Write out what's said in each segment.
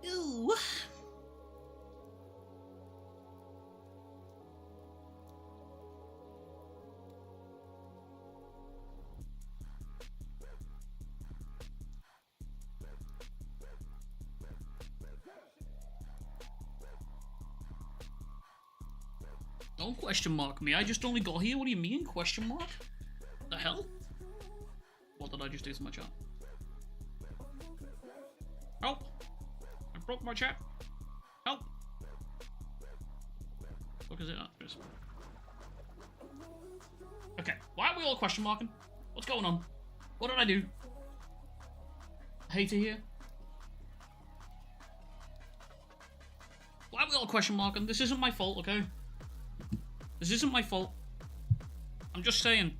Ew. Don't question mark me. I just only got here. What do you mean, question mark? The hell? What did I just do to my chat? Help! I broke my chat. Help! What is it? Okay, why are we all question marking? What's going on? What did I do? Hater here. Why are we all question marking? This isn't my fault, okay? This isn't my fault. I'm just saying,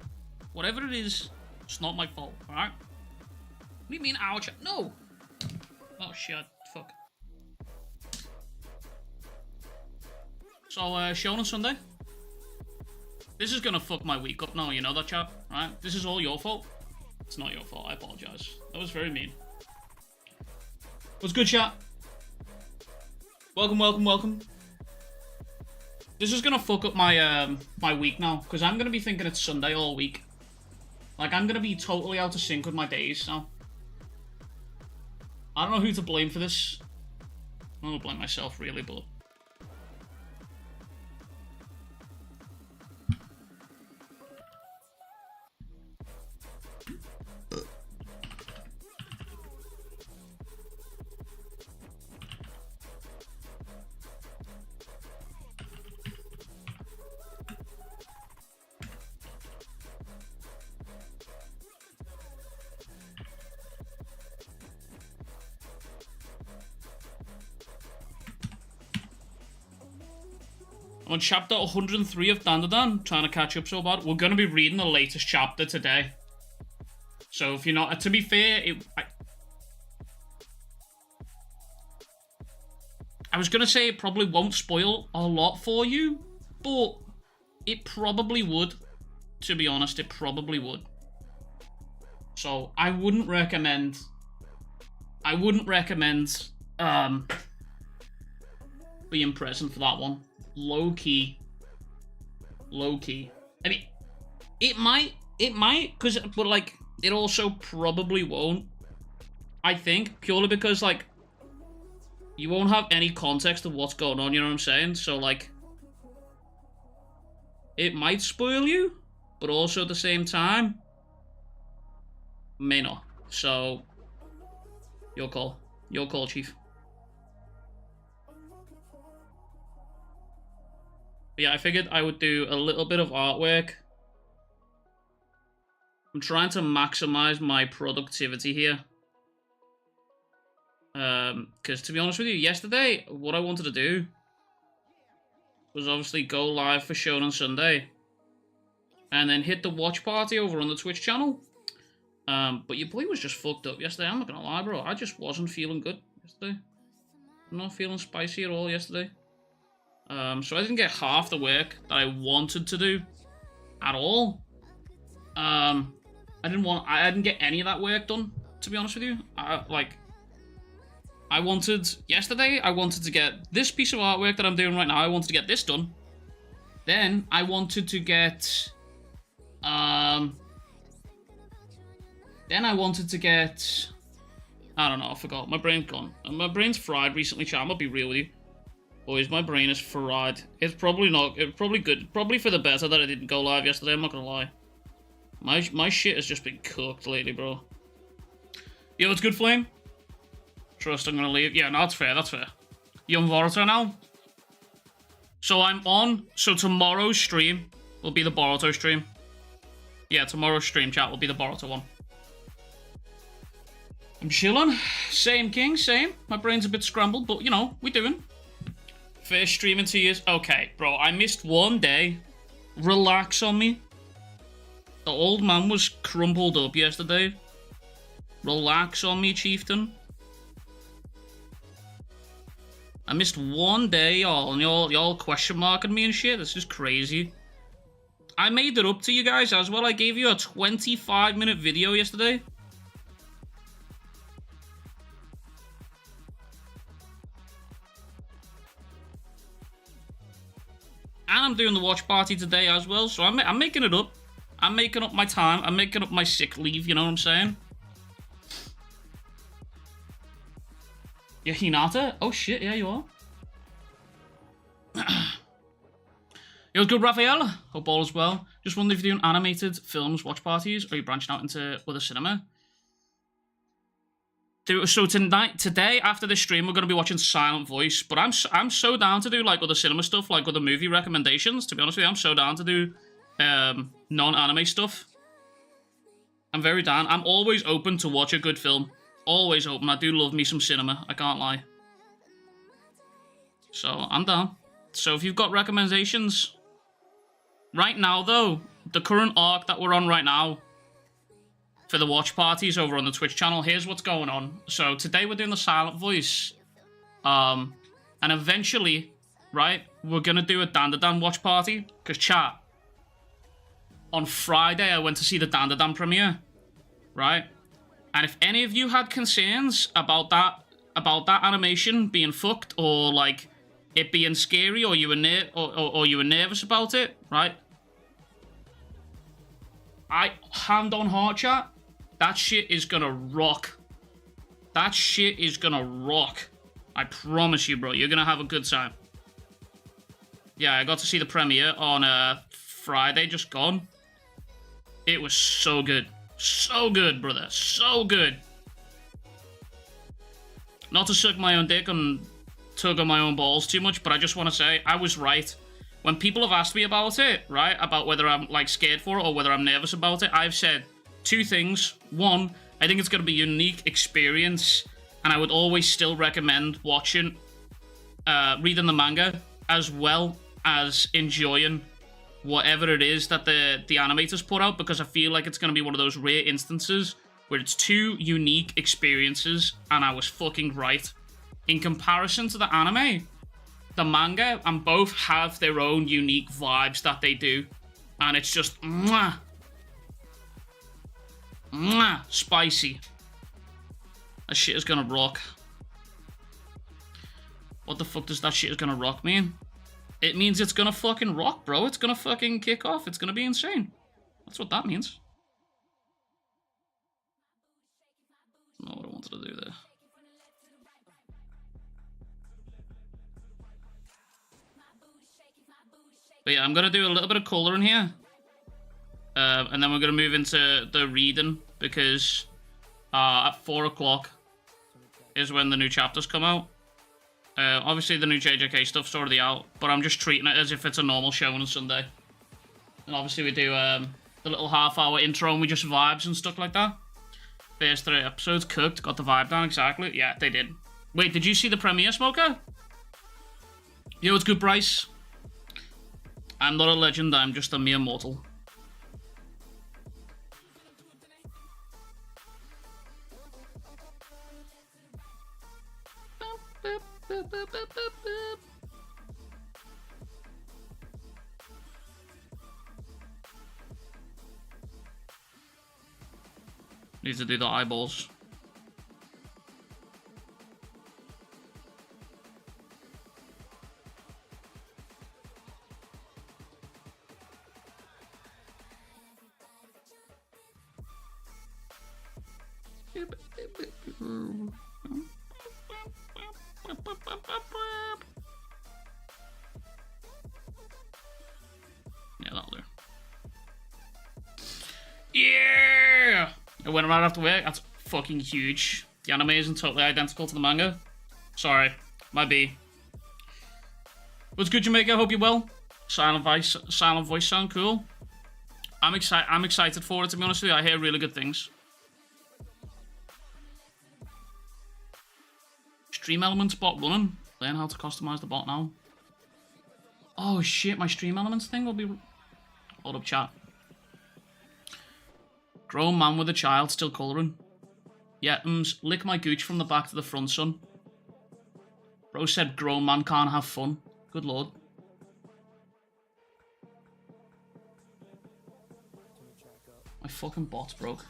whatever it is, it's not my fault, alright? What do you mean, our chat? No! Oh shit, fuck. So, Shonen Sunday? This is gonna fuck my week up now, you know that, chat? Right? This is all your fault. It's not your fault, I apologize. That was very mean. What's good, chat? Welcome, welcome, welcome. This is gonna fuck up my my week now, because I'm gonna be thinking it's Sunday all week. Like, I'm gonna be totally out of sync with my days now. I don't know who to blame for this. I'm gonna blame myself, really, but... I'm on chapter 103 of Dandadan, trying to catch up so bad. We're going to be reading the latest chapter today. So if you're not... To be fair, I was going to say it probably won't spoil a lot for you, but it probably would. To be honest, it probably would. So I wouldn't recommend... being present for that one. Low key. I mean, it might, but like, it also probably won't. I think, purely because, like, you won't have any context of what's going on, you know what I'm saying? So, like, it might spoil you, but also at the same time, may not. So, your call. Your call, Chief. But yeah, I figured I would do a little bit of artwork. I'm trying to maximize my productivity here. Because to be honest with you, yesterday, what I wanted to do was obviously go live for Shonen Sunday. And then hit the watch party over on the Twitch channel. But your boy was just fucked up yesterday, I'm not gonna lie, bro. I just wasn't feeling good yesterday. I'm not feeling spicy at all yesterday. So I didn't get half the work that I wanted to do at all. I didn't get any of that work done, to be honest with you. Yesterday, I wanted to get this piece of artwork that I'm doing right now, I wanted to get this done. Then, I wanted to get, I don't know, I forgot. My brain's gone. My brain's fried recently, chat. I'm gonna be real with you. Boys, my brain is fried. It's probably not... It's probably good. Probably for the better that I didn't go live yesterday, I'm not gonna lie. My shit has just been cooked lately, bro. Yo, it's good, Flame. Trust, I'm gonna leave. Yeah, no, that's fair, that's fair. You on Boruto now? So I'm on... So tomorrow's stream will be the Boruto stream. Yeah, tomorrow's stream, chat, will be the Boruto one. I'm chilling. Same, King, same. My brain's a bit scrambled, but, you know, we doing. First stream in 2 years. Okay, bro, I missed one day. Relax on me. The old man was crumpled up yesterday. Relax on me, chieftain. I missed one day, y'all, and y'all question marking me and shit. This is crazy. I made it up to you guys as well. I gave you a 25-minute video yesterday. And I'm doing the watch party today as well, so I'm making it up. I'm making up my time. I'm making up my sick leave, you know what I'm saying? You're Hinata? Oh shit, yeah, you are. Yo, good, Raphael. Hope all is well. Just wondering if you're doing animated films, watch parties, or are you branching out into other cinema? So today, after this stream, we're going to be watching Silent Voice, but I'm so down to do, like, other cinema stuff, like other movie recommendations. To be honest with you, I'm so down to do non-anime stuff. I'm very down. I'm always open to watch a good film. Always open. I do love me some cinema, I can't lie. So, I'm down. So, if you've got recommendations... Right now, though, the current arc that we're on right now for the watch parties over on the Twitch channel, here's what's going on. So today we're doing the Silent Voice. And eventually, right, we're going to do a Dandadan watch party. Because, chat, on Friday I went to see the Dandadan premiere, right? And if any of you had concerns about that animation being fucked, or, like, it being scary, or you were nervous about it, right? Hand on heart, chat, that shit is gonna rock. That shit is gonna rock. I promise you, bro. You're gonna have a good time. Yeah, I got to see the premiere on Friday, just gone. It was so good. So good, brother. So good. Not to suck my own dick and tug on my own balls too much, but I just want to say I was right. When people have asked me about it, right, about whether I'm, like, scared for it or whether I'm nervous about it, I've said two things. One, I think it's going to be a unique experience, and I would always still recommend watching, reading the manga, as well as enjoying whatever it is that the animators put out, because I feel like it's going to be one of those rare instances where it's two unique experiences, and I was fucking right. In comparison to the anime, the manga and both have their own unique vibes that they do. And it's just, mwah, mwah, spicy. That shit is gonna rock. What the fuck does that shit is gonna rock mean? It means it's gonna fucking rock, bro. It's gonna fucking kick off. It's gonna be insane. That's what that means. Not what I wanted to do there. But yeah, I'm going to do a little bit of colouring here. And then we're going to move into the reading, because at 4 o'clock is when the new chapters come out. Obviously, the new JJK stuff's already out, but I'm just treating it as if it's a normal show on a Sunday. And obviously, we do the little half-hour intro, and we just vibes and stuff like that. First 3 episodes cooked, got the vibe down exactly. Yeah, they did. Wait, did you see the premiere, Smoker? Yo, it's good, Bryce. I'm not a legend, I'm just a mere mortal. Need to do the eyeballs. Yeah, that'll do. Yeah! It went right after work. That's fucking huge. The anime isn't totally identical to the manga. Sorry, might be. What's good, Jamaica? Hope you're well. Silent voice sound cool. I'm excited for it, to be honest with you. I hear really good things. Stream Elements bot running. Learn how to customize the bot now. Oh shit, my Stream Elements thing will be... Hold up, chat. Grown man with a child still colouring. Yeah, lick my gooch from the back to the front, son. Bro said grown man can't have fun. Good lord. My fucking bot's broke.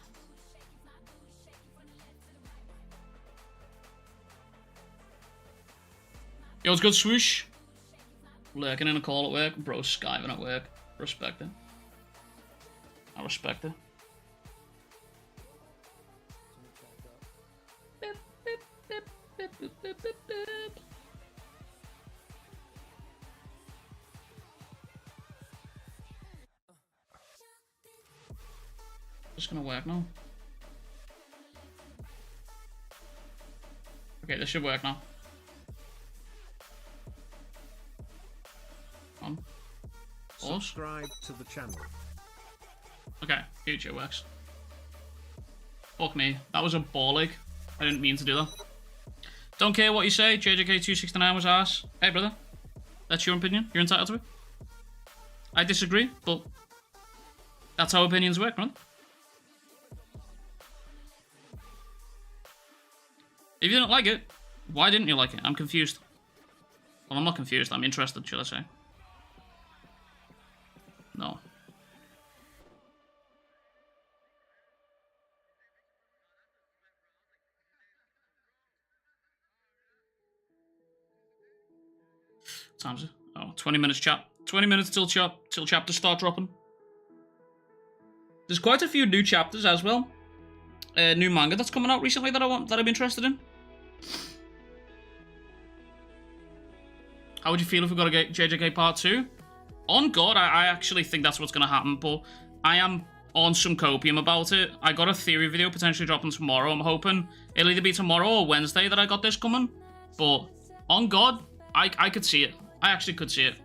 Yo, it's good, swoosh. Lurking in a call at work. Bro, skiving at work. Respect it. I respect it. Beep, beep, beep, beep, beep, beep, beep, beep. Just gonna work now. Okay, this should work now. On. Pause. Subscribe to the channel. Okay, future works. Fuck me, that was a ball ache. I didn't mean to do that. Don't care what you say, JJK 269 was ass. Hey brother, that's your opinion, you're entitled to it. I disagree, but that's how opinions work, man. If you didn't like it, why didn't you like it? I'm confused. Well, I'm not confused, I'm interested, should I say. No. What time is it? Oh, 20 minutes chat. 20 minutes till chapters start dropping. There's quite a few new chapters as well. New manga that's coming out recently that I'm interested in. How would you feel if we got a JJK Part 2? On God, I actually think that's what's going to happen, but I am on some copium about it. I got a theory video potentially dropping tomorrow. I'm hoping it'll either be tomorrow or Wednesday that I got this coming. But on God, I could see it. I actually could see it.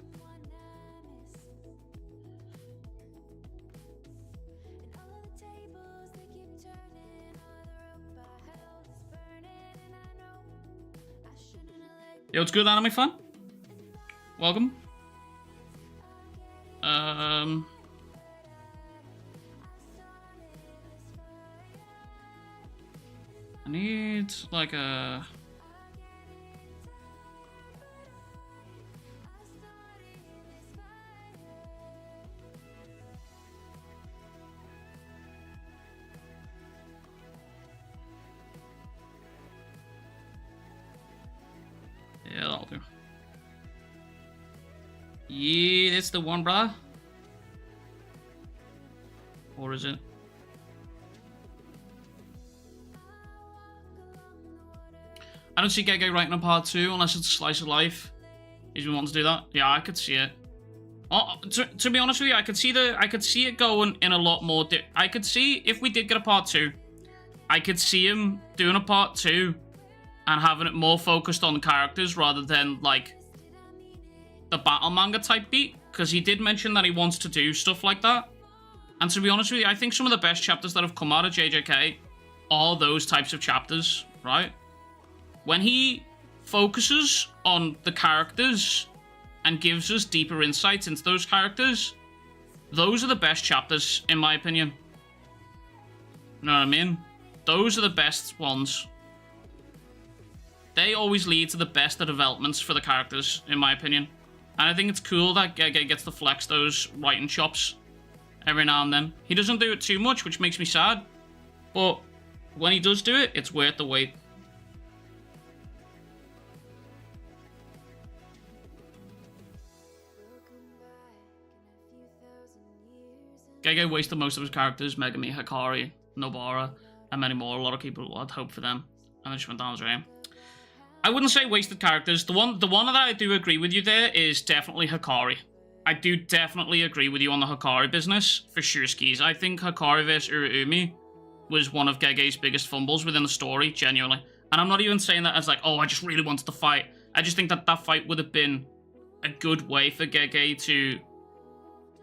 Yo, it's good, anime fan. Welcome. I need like a... Yeah, that'll do. Yeah, that's the one, brother. Or is it? I don't see Gege writing a part 2 unless it's a slice of life. He's been wanting to do that. Yeah, I could see it. Oh, to be honest with you, I could see it going in a lot more. I could see if we did get a part 2, I could see him doing a part 2 and having it more focused on the characters rather than like the battle manga type beat, because he did mention that he wants to do stuff like that. And to be honest with you, I think some of the best chapters that have come out of JJK are those types of chapters, right? When he focuses on the characters and gives us deeper insights into those characters, those are the best chapters, in my opinion. You know what I mean? Those are the best ones. They always lead to the best developments for the characters, in my opinion. And I think it's cool that Gege gets to flex those writing chops every now and then. He doesn't do it too much, which makes me sad. But when he does do it, it's worth the wait. Gege wasted most of his characters, Megumi, Hikari, Nobara, and many more. A lot of people had hope for them, and they just went down the drain. I wouldn't say wasted characters. The one that I do agree with you there is definitely Hikari. I do definitely agree with you on the Hikari business, for sure skis. I think Hikari vs Urumi was one of Gege's biggest fumbles within the story, genuinely. And I'm not even saying that as like, oh, I just really wanted to fight. I just think that that fight would have been a good way for Gege to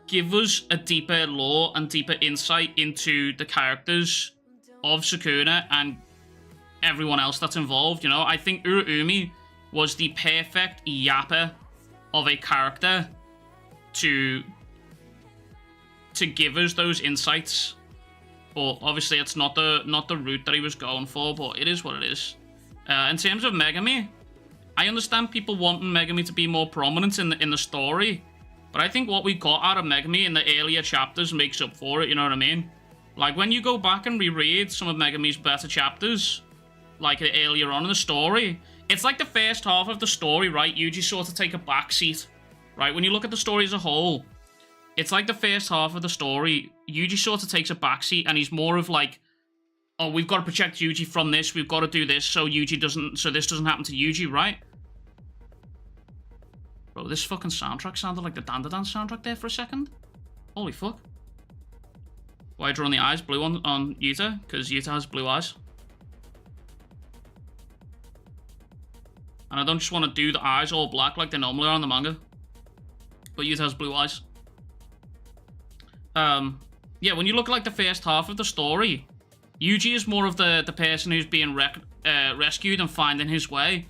give us a deeper lore and deeper insight into the characters of Sukuna and everyone else that's involved, you know? I think Urumi was the perfect yapper of a character to give us those insights. But obviously it's not the route that he was going for, but it is what it is. In terms of Megumi, I understand people wanting Megumi to be more prominent in the story, but I think what we got out of Megumi in the earlier chapters makes up for it, you know what I mean? Like, when you go back and reread some of Megumi's better chapters, like earlier on in the story, it's like the first half of the story, right? Yuji sort of take a backseat, right? When you look at the story as a whole, it's like the first half of the story, Yuji sort of takes a backseat, and he's more of like, oh, we've got to protect Yuji from this, we've got to do this so this doesn't happen to Yuji, right? Bro, this fucking soundtrack sounded like the Dandadan soundtrack there for a second. Holy fuck. Why drawing the eyes blue on Yuta? Because Yuta has blue eyes. And I don't just want to do the eyes all black like they normally are in the manga. But Yuta has blue eyes. Yeah, when you look at like the first half of the story, Yuji is more of the person who's being rescued and finding his way.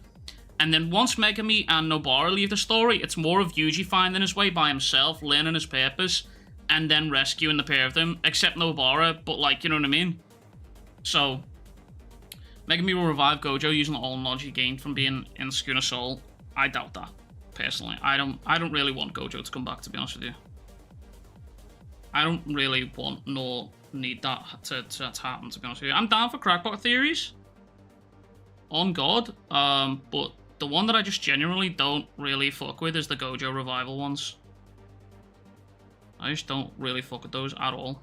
And then once Megumi and Nobara leave the story, it's more of Yuji finding his way by himself, learning his purpose, and then rescuing the pair of them, except Nobara, but like, you know what I mean? So, Megumi will revive Gojo using all knowledge he gained from being in Sukuna Soul. I doubt that, personally. I don't really want Gojo to come back, to be honest with you. I don't really want nor need that to happen, to be honest with you. I'm down for crackpot theories, on God, but the one that I just genuinely don't really fuck with is the Gojo revival ones. I just don't really fuck with those at all.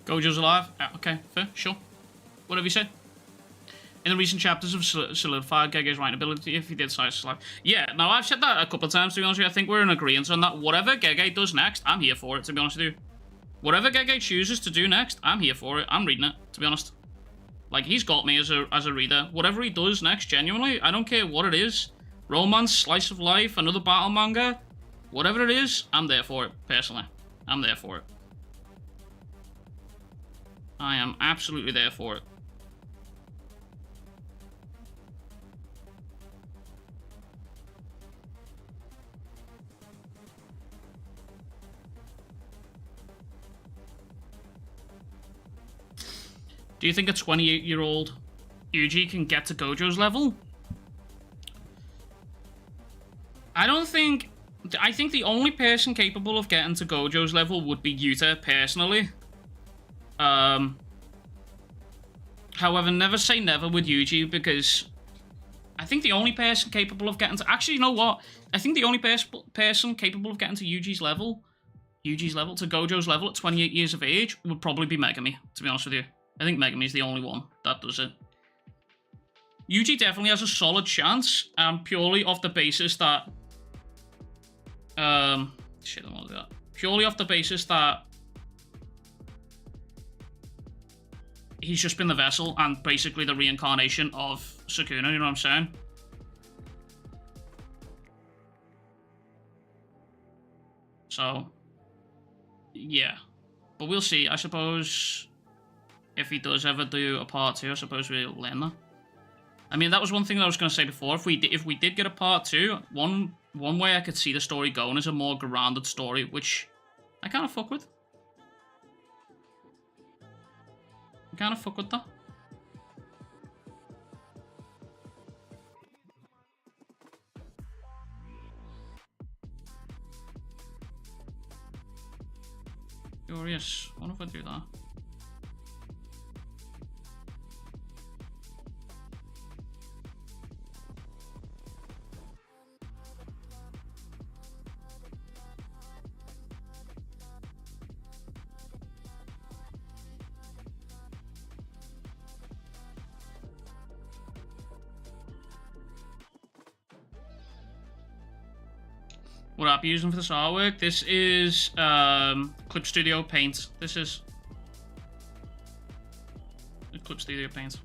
Gojo's alive? Okay, fair, sure. Whatever you said. In the recent chapters of solidified Gege's writing ability if he did slice life. Yeah, now I've said that a couple of times, to be honest with you. I think we're in agreement on that. Whatever Gege does next, I'm here for it, to be honest with you. Whatever Gege chooses to do next, I'm here for it. I'm reading it, to be honest. Like, he's got me as a reader. Whatever he does next, genuinely, I don't care what it is. Romance, slice of life, another battle manga. Whatever it is, I'm there for it, personally. I'm there for it. I am absolutely there for it. Do you think a 28-year-old Yuji can get to Gojo's level? I think the only person capable of getting to Gojo's level would be Yuta, personally. However, never say never with Yuji, because I think the only person capable of getting to... Actually, you know what? I think the only person capable of getting to to Gojo's level at 28 years of age would probably be Megumi, to be honest with you. I think Megumi's the only one that does it. Yuji definitely has a solid chance, purely off the basis that... shit, I don't want to do that. Purely off the basis that he's just been the vessel and basically the reincarnation of Sukuna, you know what I'm saying? So, yeah. But we'll see. I suppose if he does ever do a part 2, I suppose we'll learn that. I mean, that was one thing that I was going to say before. If we did get a part 2, one way I could see the story going is a more grounded story, which I kind of fuck with. Kind of fuck with that. Curious. What if I do that? What app are you using for this artwork? This is Clip Studio Paint. This is Clip Studio Paint.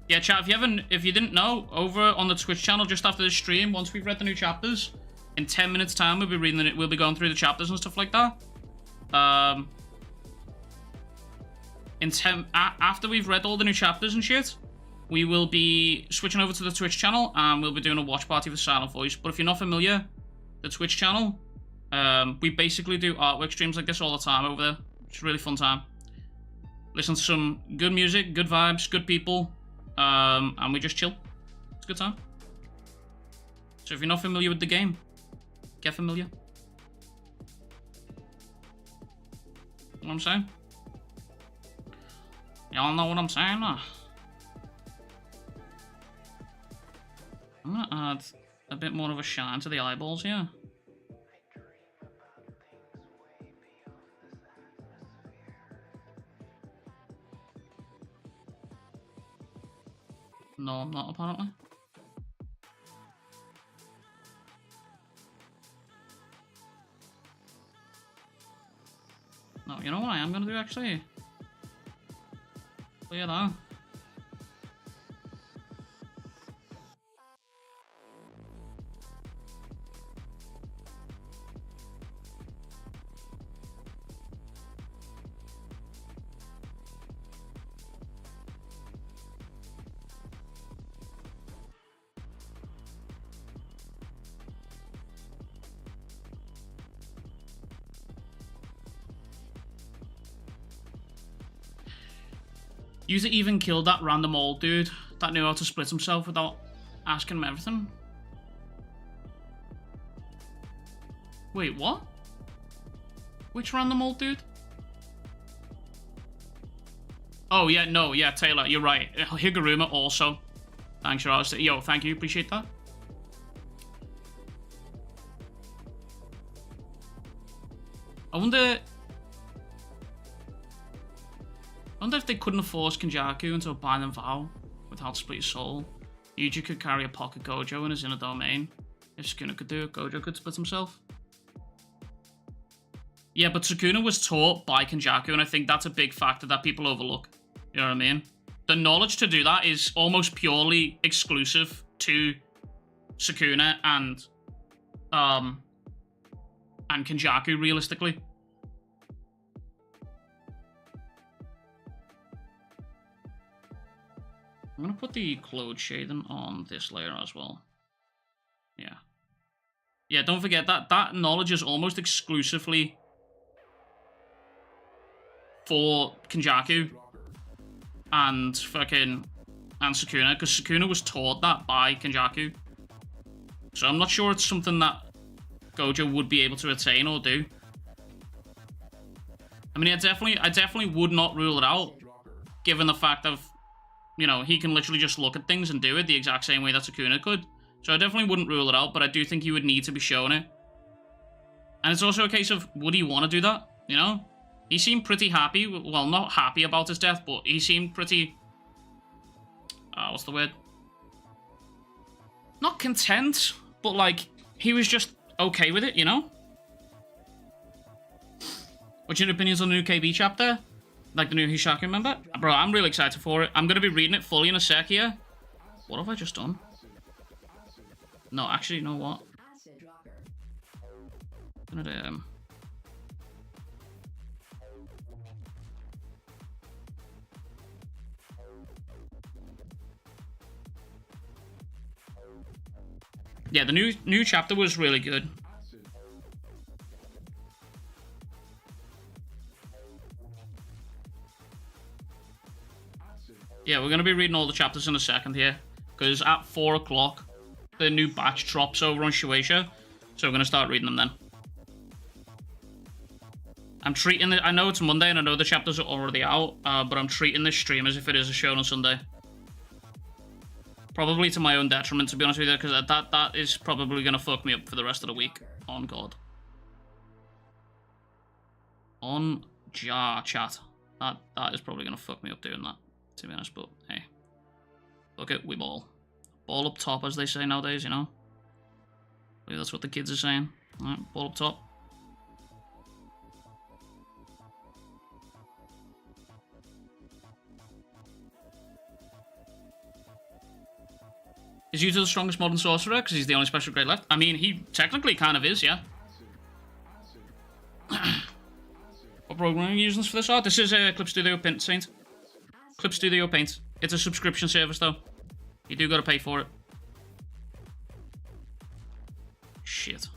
Yeah, chat, if you didn't know, over on the Twitch channel just after the stream, once we've read the new chapters, in 10 minutes time we'll be going through the chapters and stuff like that. After we've read all the new chapters and shit, we will be switching over to the Twitch channel and we'll be doing a watch party for Silent Voice. But if you're not familiar, the Twitch channel, we basically do artwork streams like this all the time over there. It's a really fun time. Listen to some good music, good vibes, good people, and we just chill. It's a good time. So if you're not familiar with the game, get familiar. You know what I'm saying? Y'all know what I'm saying? I'm gonna add a bit more of a shine to the eyeballs here. No, I'm not, apparently. No, you know what I am gonna do, actually? Clear that. User even killed that random old dude that knew how to split himself without asking him everything. Wait, what? Which random old dude? Oh, yeah, no, yeah, Taylor, you're right. Higuruma also. Thanks, yo, thank you, appreciate that. I wonder if they couldn't have forced Kenjaku into a binding vow with how to split his soul. Yuji could carry a pocket Gojo in his inner domain. If Sukuna could do it, Gojo could split himself. Yeah, but Sukuna was taught by Kenjaku, and I think that's a big factor that people overlook. You know what I mean? The knowledge to do that is almost purely exclusive to Sukuna and Kenjaku, realistically. I'm gonna put the cloud shading on this layer as well. Yeah. Yeah, don't forget that knowledge is almost exclusively for Kenjaku and Sukuna, because Sukuna was taught that by Kenjaku. So I'm not sure it's something that Gojo would be able to attain or do. I mean, I definitely would not rule it out, given the fact of, you know, he can literally just look at things and do it the exact same way that Sukuna could. So I definitely wouldn't rule it out, but I do think he would need to be shown it. And it's also a case of, would he want to do that? You know? He seemed pretty happy. Well, not happy about his death, but he seemed pretty... what's the word? Not content, but like, he was just okay with it, you know? What's your opinions on the new KB chapter? Like the new Hishaku member? Bro, I'm really excited for it. I'm going to be reading it fully in a sec here. What have I just done? No, actually, you know what? I'm gonna, yeah, the new chapter was really good. Yeah, we're going to be reading all the chapters in a second here, because at 4 o'clock, the new batch drops over on Shueisha, so we're going to start reading them then. I'm treating it, I know it's Monday and I know the chapters are already out, but I'm treating this stream as if it is a Shonen Sunday. Probably to my own detriment, to be honest with you, because that is probably going to fuck me up for the rest of the week. On God. On jar chat. That is probably going to fuck me up doing that, to be honest, but hey. Look it, we ball. Ball up top, as they say nowadays, you know? I believe that's what the kids are saying. Alright, ball up top. Is Yuta the strongest modern sorcerer? Because he's the only special grade left? I mean, he technically kind of is, yeah. programming using for this art. This is Clip Studio Paint, Saint. Clip Studio Paint. It's a subscription service, though. You do gotta pay for it. Shit.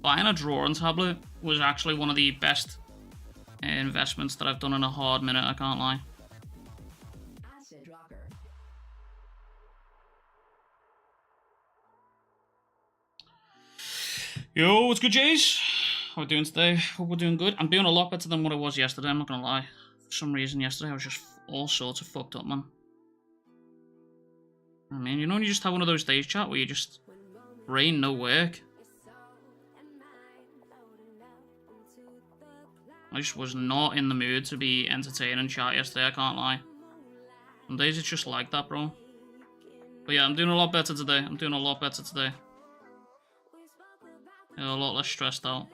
Buying a drawing tablet was actually one of the best investments that I've done in a hard minute, I can't lie. Yo, what's good, Jays? How are we doing today? Hope we're doing good. I'm doing a lot better than what I was yesterday, I'm not gonna lie. For some reason yesterday I was just all sorts of fucked up, man. I mean, you know when you just have one of those days, chat, where you just brain no work? I just was not in the mood to be entertaining chat yesterday, I can't lie. Some days it's just like that, bro. But yeah, I'm doing a lot better today. I'm doing a lot better today. Yeah, a lot less stressed out.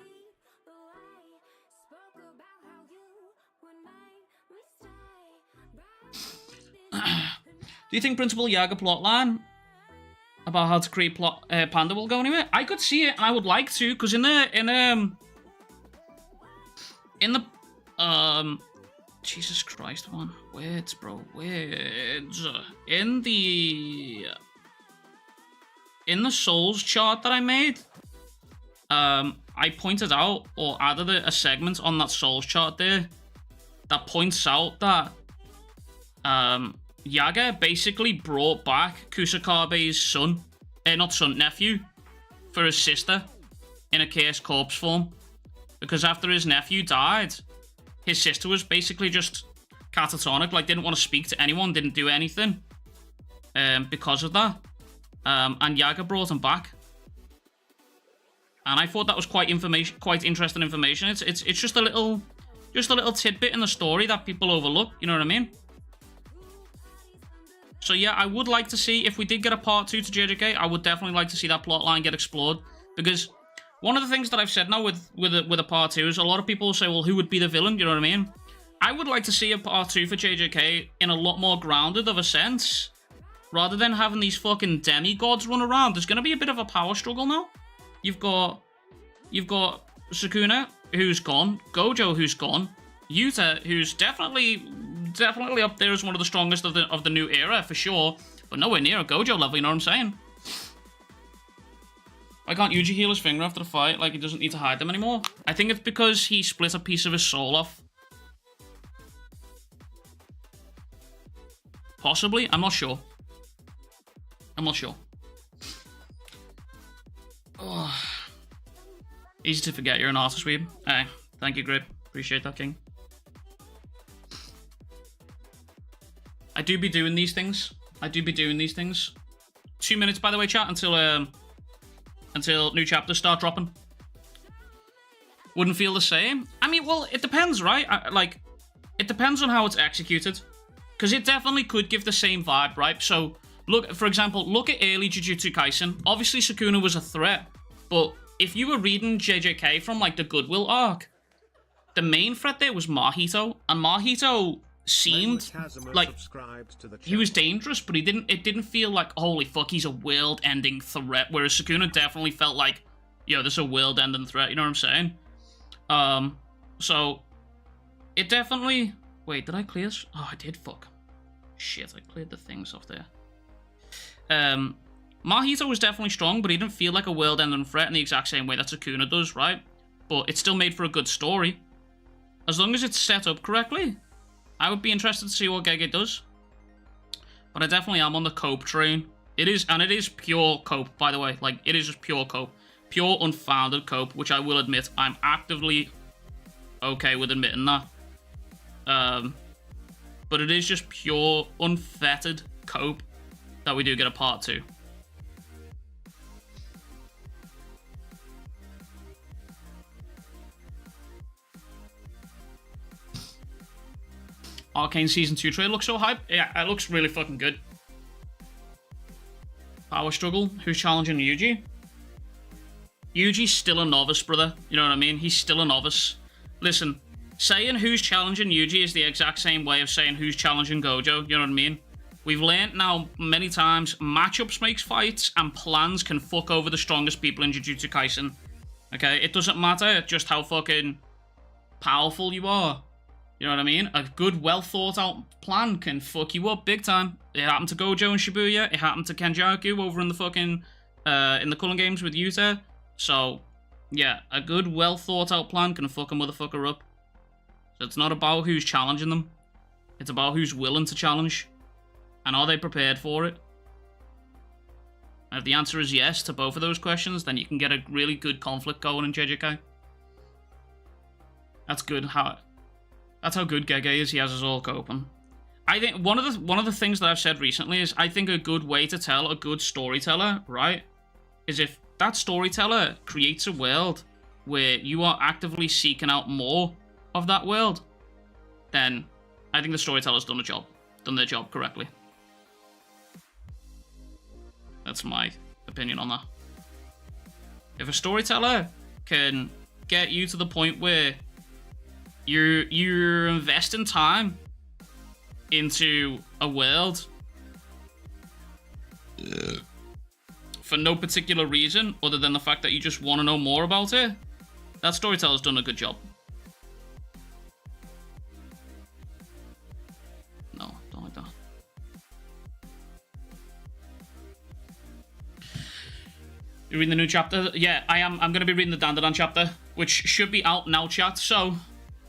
Do you think Principal Yaga plotline about how to create Panda will go anywhere? I could see it, and I would like to, because in the Jesus Christ, man, words, bro, words. In the Souls chart that I made, I pointed out or added a segment on that Souls chart there that points out that Yaga basically brought back Kusakabe's son, nephew, for his sister in a chaos corpse form. Because after his nephew died, his sister was basically just catatonic, like didn't want to speak to anyone, didn't do anything because of that. And Yaga brought him back. And I thought that was quite interesting information. It's just a little tidbit in the story that people overlook, you know what I mean? So yeah, I would like to see, if we did get a part 2 to JJK, I would definitely like to see that plotline get explored. Because one of the things that I've said now with a part 2 is a lot of people will say, well, who would be the villain, you know what I mean? I would like to see a part 2 for JJK in a lot more grounded of a sense. Rather than having these fucking demigods run around, there's going to be a bit of a power struggle now. You've got Sukuna, who's gone, Gojo, who's gone, Yuta, who's definitely up there as one of the strongest of the new era, for sure, but nowhere near a Gojo level, you know what I'm saying? Why can't Yuji heal his finger after the fight? Like, he doesn't need to hide them anymore. I think it's because he split a piece of his soul off. Possibly? I'm not sure. Oh. Easy to forget you're an artist, weeb. Hey, thank you, Grip. Appreciate that, King. I do be doing these things. 2 minutes, by the way, chat, until new chapters start dropping. Wouldn't feel the same. I mean, well, it depends, right? It depends on how it's executed. Because it definitely could give the same vibe, right? So, look, for example, look at early Jujutsu Kaisen. Obviously, Sukuna was a threat, but if you were reading JJK from, like, the Goodwill arc, the main threat there was Mahito, and Mahito seemed like he was dangerous, but it didn't feel like, holy fuck, he's a world-ending threat, whereas Sukuna definitely felt like, yo, this is a world-ending threat, you know what I'm saying? So, it definitely... Wait, did I clear this? Oh, I did, fuck. Shit, I cleared the things off there. Mahito was definitely strong, but he didn't feel like a world-ending threat in the exact same way that Sukuna does, right? But it still made for a good story. As long as it's set up correctly, I would be interested to see what Gege does. But I definitely am on the cope train. It is pure cope, by the way. Like, it is just pure cope. Pure unfounded cope, which I will admit, I'm actively okay with admitting that. But it is just pure, unfettered cope that we do get a part 2. Arcane Season 2 trailer looks so hype. Yeah, it looks really fucking good. Power struggle. Who's challenging Yuji? Yuji's still a novice, brother. You know what I mean? He's still a novice. Listen, saying who's challenging Yuji is the exact same way of saying who's challenging Gojo. You know what I mean? We've learnt now many times, matchups makes fights, and plans can fuck over the strongest people in Jujutsu Kaisen. Okay? It doesn't matter just how fucking powerful you are. You know what I mean? A good, well-thought-out plan can fuck you up big time. It happened to Gojo and Shibuya. It happened to Kenjaku over in the fucking, in the Culling Games with Yuta. So, yeah, a good, well-thought-out plan can fuck a motherfucker up. So it's not about who's challenging them. It's about who's willing to challenge. And are they prepared for it? And if the answer is yes to both of those questions, then you can get a really good conflict going in JJK. That's good. That's how good Gege is. He has us all coping. I think one of the things that I've said recently is I think a good way to tell a good storyteller, right, is if that storyteller creates a world where you are actively seeking out more of that world, then I think the storyteller's done their job correctly. That's my opinion on that. If a storyteller can get you to the point where you're investing time into a world for no particular reason other than the fact that you just want to know more about it, that storyteller's done a good job. No, don't like that. You reading the new chapter? Yeah, I am. I'm going to be reading the Dandadan chapter, which should be out now, chat. So,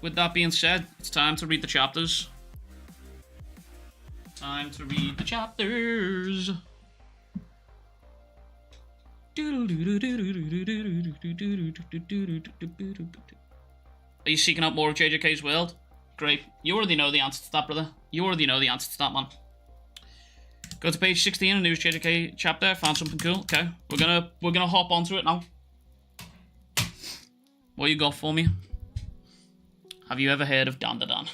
with that being said, it's time to read the chapters. Time to read the chapters. Are you seeking out more of JJK's world? Great. You already know the answer to that, brother. You already know the answer to that, man. Go to page 16, a new JJK chapter. Found something cool. Okay, we're gonna hop onto it now. What you got for me? Have you ever heard of Dandadan?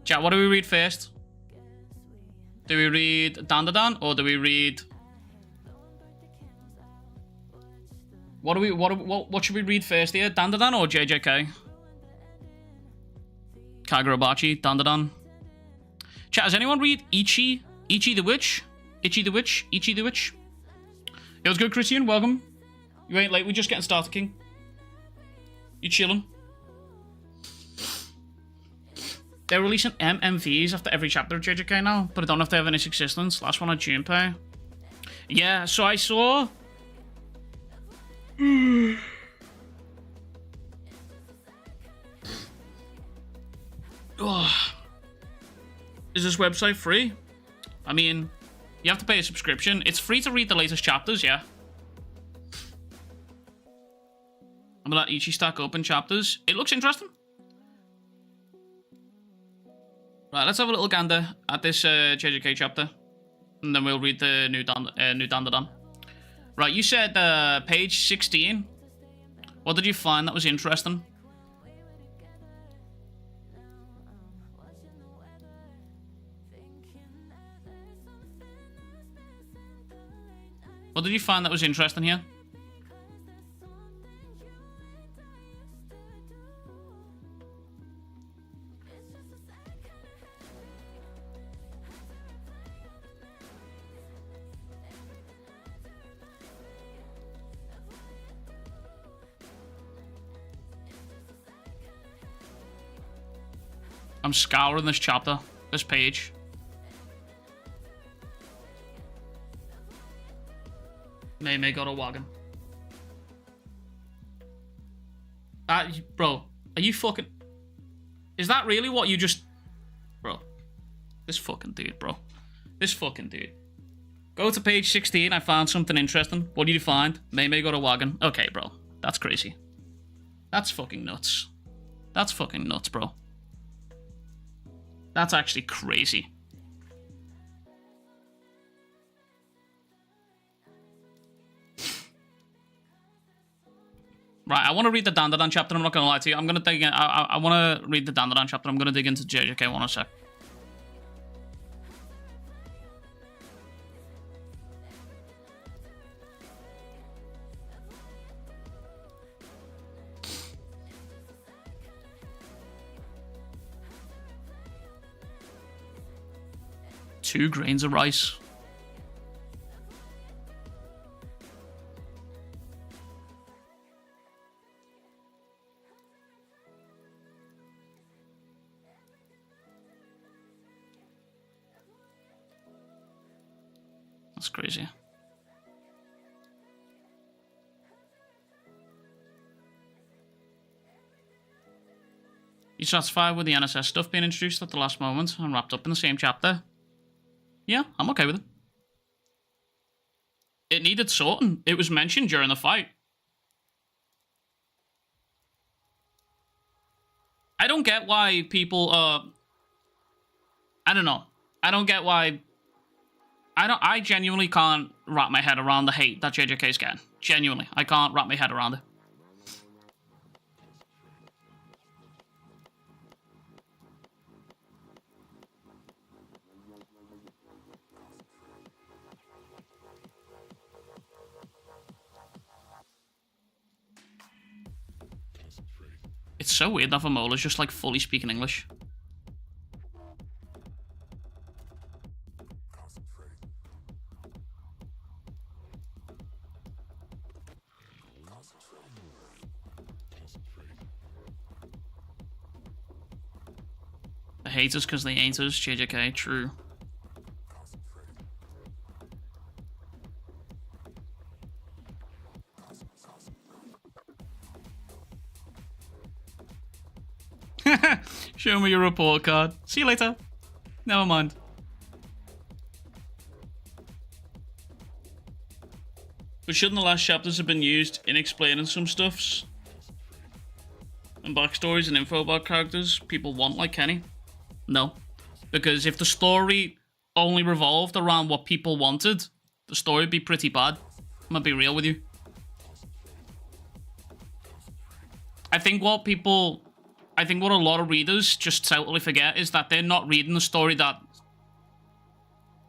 Chat, what do we read first? Do we read Dandadan or do we read... What should we read first here? Dandadan or JJK? Kagurabachi, Dandadan. Chat, has anyone read Ichi the Witch? Ichi the Witch? It was good, Christian, welcome. You ain't late, we're just getting started, King. You chilling? They're releasing MMVs after every chapter of JJK now, but I don't know if they have any existence. Last one on Junpei. Yeah, so I saw... Oh. Is this website free? I mean, you have to pay a subscription. It's free to read the latest chapters, yeah. I'm gonna let Ichi stack open chapters. It looks interesting. Right, let's have a little gander at this JJK chapter. And then we'll read the new Dandadan. Right, you said page 16. What did you find that was interesting? What did you find that was interesting here? I'm scouring this chapter, this page. May got a wagon. Bro, are you fucking... Is that really what you just... Bro. This fucking dude, bro. This fucking dude. Go to page 16, I found something interesting. What did you find? May got a wagon. Okay, bro. That's crazy. That's fucking nuts. That's fucking nuts, bro. That's actually crazy. Right, I want to read the Dandadan chapter, I'm not going to lie to you. I'm going to dig in, I want to read the Dandadan chapter. I'm going to dig into JJK one a sec. Two grains of rice. That's crazy. You satisfied with the NSS stuff being introduced at the last moment and wrapped up in the same chapter? Yeah, I'm okay with it. It needed sorting. It was mentioned during the fight. I don't get why people, I don't know. I don't get why... I genuinely can't wrap my head around the hate that JJK's getting. Genuinely. I can't wrap my head around it. It's so weird that Vamola's just like fully speaking English. The haters because they ain't us, JJK, true. Show me your report card. See you later. Never mind. But shouldn't the last chapters have been used in explaining some stuffs? And backstories and info about characters people want, like Kenny? No. Because if the story only revolved around what people wanted, the story would be pretty bad. I'm gonna be real with you. I think what a lot of readers just totally forget is that they're not reading the story that...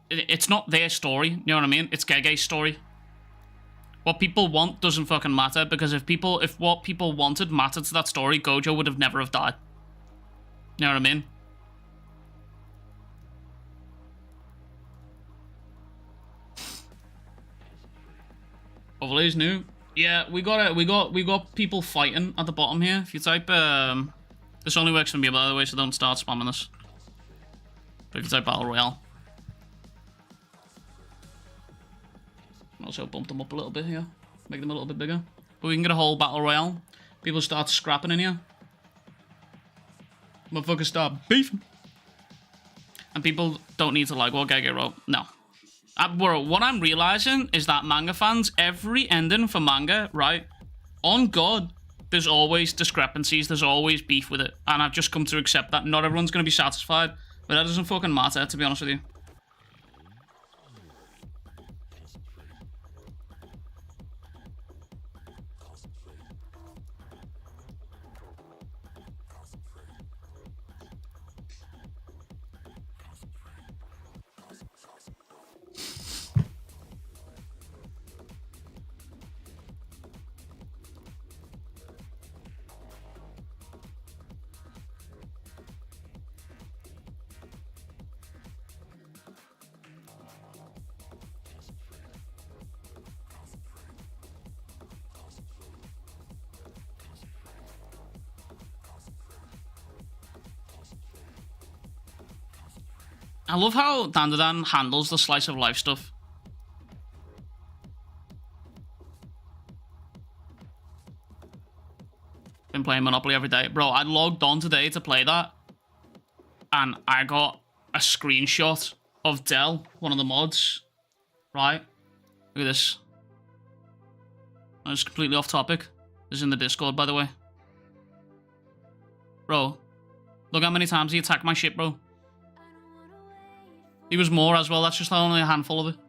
It's not their story, you know what I mean? It's Gege's story. What people want doesn't fucking matter, because if what people wanted mattered to that story, Gojo would have never have died. You know what I mean? Overlay's new. Yeah, we got people fighting at the bottom here. If you type this only works for me, by the way, so don't start spamming this. But if you type Battle Royale. Also bump them up a little bit here. Make them a little bit bigger. But we can get a whole Battle Royale. People start scrapping in here. Motherfuckers start beefing. And people don't need to like what Gege wrote. No. What I'm realizing is that manga fans, every ending for manga, right? On God, there's always discrepancies, there's always beef with it. And I've just come to accept that not everyone's going to be satisfied. But that doesn't fucking matter, to be honest with you. I love how Dandadan handles the slice of life stuff. Been playing Monopoly every day. Bro, I logged on today to play that. And I got a screenshot of Dell, one of the mods. Right? Look at this. It's completely off topic. This is in the Discord, by the way. Bro, look how many times he attacked my ship, bro. He was more as well, that's just only a handful of it.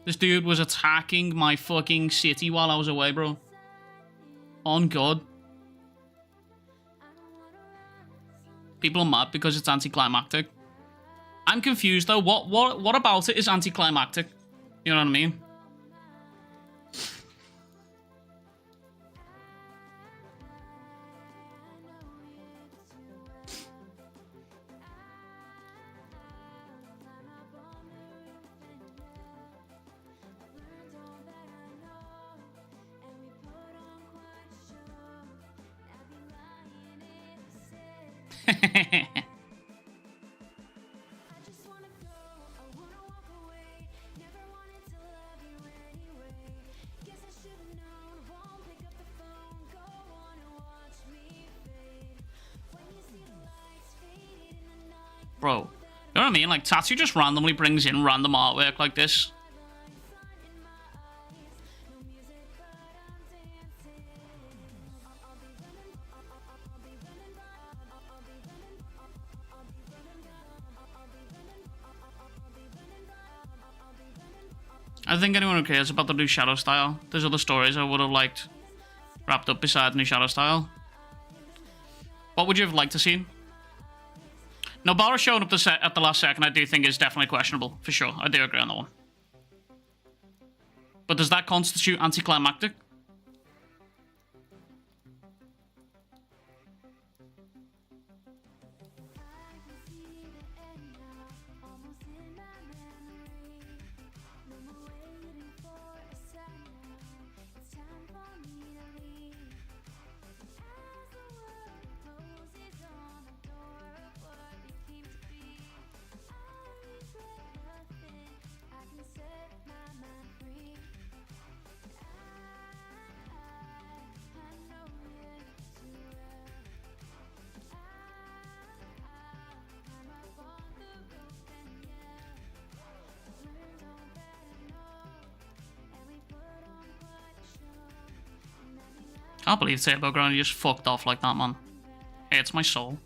This dude was attacking my fucking city while I was away, bro. On God. People are mad because it's anticlimactic. I'm confused though. What about it is anticlimactic? You know what I mean? Bro, you know what I mean? Like, Tatsu just randomly brings in random artwork like this. I think anyone who cares about the new Shadow style, there's other stories I would have liked wrapped up beside the new Shadow style. What would you have liked to see? Nobara showing up at the last second I do think is definitely questionable, for sure. I do agree on that one. But does that constitute anticlimactic? I can't believe Turbo Ground just fucked off like that, man. Hey, it's my soul.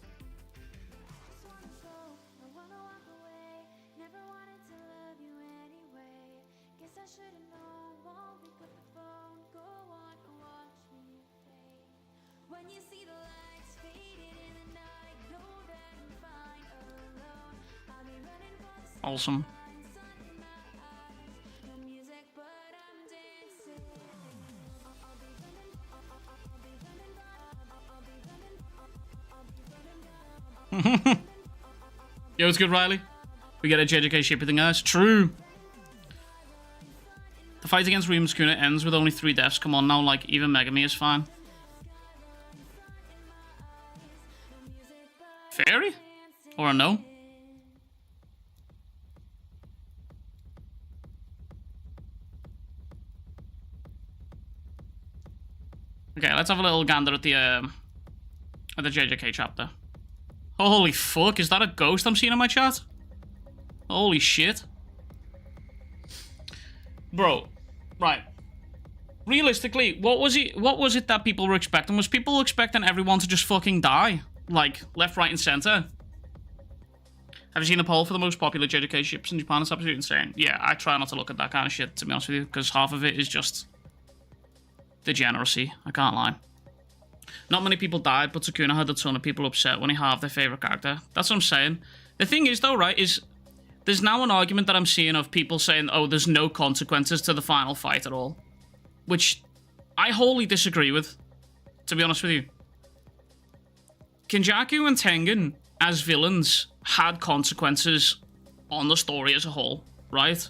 Awesome. Yo, it's good, Riley. We get a JJK ship thing. That's true. The fight against Ryomen Sukuna ends with only 3 deaths. Come on now, like, even Megumi is fine. Fairy? Or a no? Okay, let's have a little gander at the JJK chapter. Holy fuck, is that a ghost I'm seeing in my chat? Holy shit. Bro, right. Realistically, what was it that people were expecting? Was people expecting everyone to just fucking die? Like, left, right, and center? Have you seen the poll for the most popular JJK ships in Japan? It's absolutely insane. Yeah, I try not to look at that kind of shit, to be honest with you, because half of it is just degeneracy. I can't lie. Not many people died, but Sukuna had a ton of people upset when he halved their favourite character. That's what I'm saying. The thing is, though, right, is there's now an argument that I'm seeing of people saying, oh, there's no consequences to the final fight at all. Which I wholly disagree with, to be honest with you. Kenjaku and Tengen, as villains, had consequences on the story as a whole, right?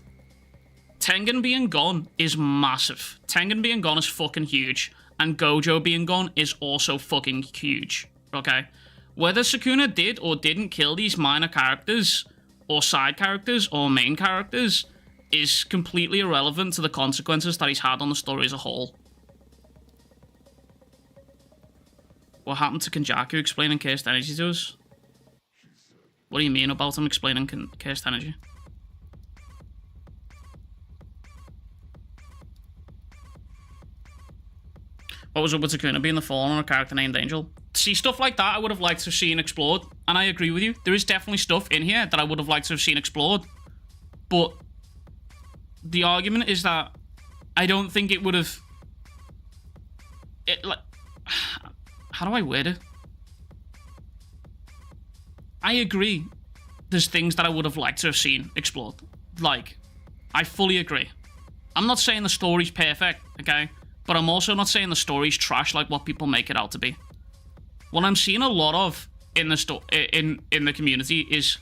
Tengen being gone is massive. Tengen being gone is fucking huge. And Gojo being gone is also fucking huge, okay? Whether Sukuna did or didn't kill these minor characters, or side characters, or main characters, is completely irrelevant to the consequences that he's had on the story as a whole. What happened to Kenjaku explaining cursed energy to us? What do you mean about him explaining cursed energy? What was up with Sukuna being the fallen on a character named Angel? See, stuff like that I would have liked to have seen explored. And I agree with you. There is definitely stuff in here that I would have liked to have seen explored. But the argument is that I don't think it would have... How do I word it? I agree. There's things that I would have liked to have seen explored. Like, I fully agree. I'm not saying the story's perfect, okay? But I'm also not saying the story's trash like what people make it out to be. What I'm seeing a lot of in the in the community is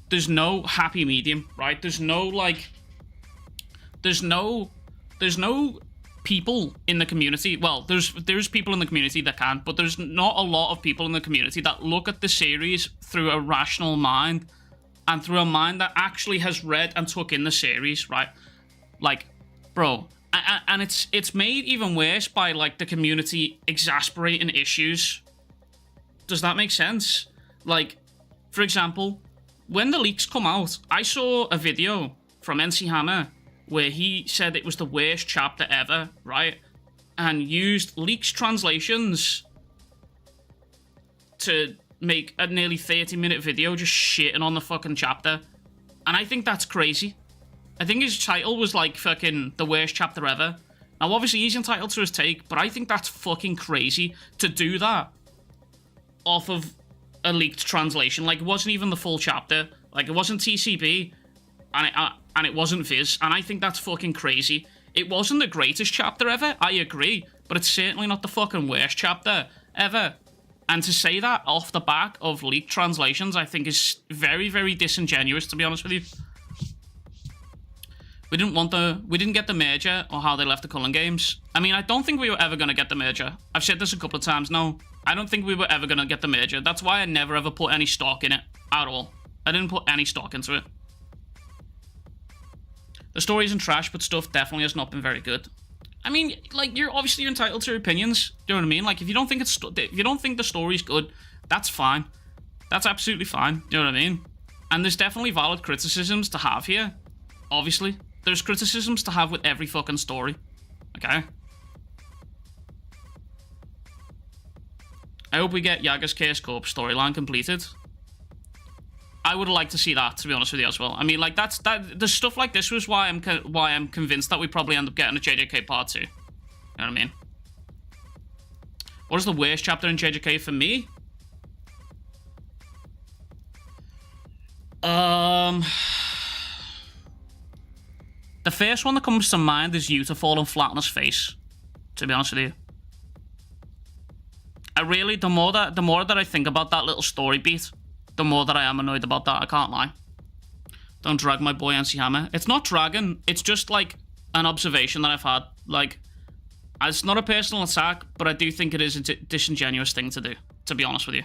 there's no happy medium, right? There's no people in the community. Well, there's people in the community that can, but there's not a lot of people in the community that look at the series through a rational mind and through a mind that actually has read and took in the series, right? Like, bro, and it's made even worse by like the community exasperating issues. Does that make sense? Like, for example, when the leaks come out, I saw a video from NC Hammer where he said it was the worst chapter ever, right? And used leaks translations to make a nearly 30-minute video just shitting on the fucking chapter. And I think that's crazy. I think his title was like fucking the worst chapter ever. Now, obviously, he's entitled to his take, but I think that's fucking crazy to do that off of a leaked translation. Like, it wasn't even the full chapter. Like, it wasn't TCB, and it wasn't Viz, and I think that's fucking crazy. It wasn't the greatest chapter ever, I agree, but it's certainly not the fucking worst chapter ever. And to say that off the back of leaked translations, I think is very, very disingenuous, to be honest with you. We didn't get the merger or how they left the Cullen games. I mean, I don't think we were ever going to get the merger. I've said this a couple of times now. I don't think we were ever going to get the merger. That's why I never ever put any stock in it at all. I didn't put any stock into it. The story isn't trash, but stuff definitely has not been very good. I mean, like, you're obviously entitled to your opinions. Do you know what I mean? Like, if you don't think the story's good, that's fine. That's absolutely fine. Do you know what I mean? And there's definitely valid criticisms to have here. Obviously, there's criticisms to have with every fucking story. Okay. I hope we get Yaga's Chaos Corp storyline completed. I would like to see that, to be honest with you, as well. I mean, like, the stuff like this was why I'm convinced that we probably end up getting a JJK Part 2. You know what I mean? What is the worst chapter in JJK for me? The first one that comes to mind is Yuta falling flat on his face, to be honest with you. The more that I think about that little story beat, the more that I am annoyed about that, I can't lie. Don't drag my boy NC Hammer. It's not dragging, it's just like an observation that I've had. Like, it's not a personal attack, but I do think it is a disingenuous thing to do, to be honest with you.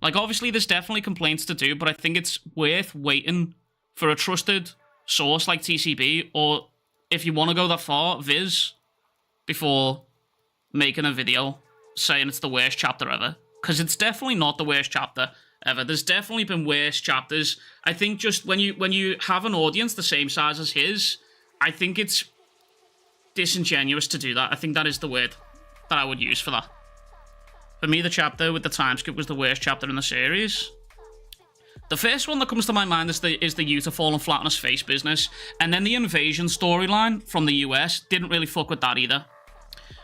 Like, obviously, there's definitely complaints to do, but I think it's worth waiting for a trusted source like TCB, or if you want to go that far, Viz, before making a video saying it's the worst chapter ever. Because it's definitely not the worst chapter ever. There's definitely been worse chapters. I think just when you have an audience the same size as his, I think it's disingenuous to do that. I think that is the word that I would use for that. For me, the chapter with the time skip was the worst chapter in the series. The first one that comes to my mind is the Yuta falling flat on his face business, and then the invasion storyline from the US didn't really fuck with that either.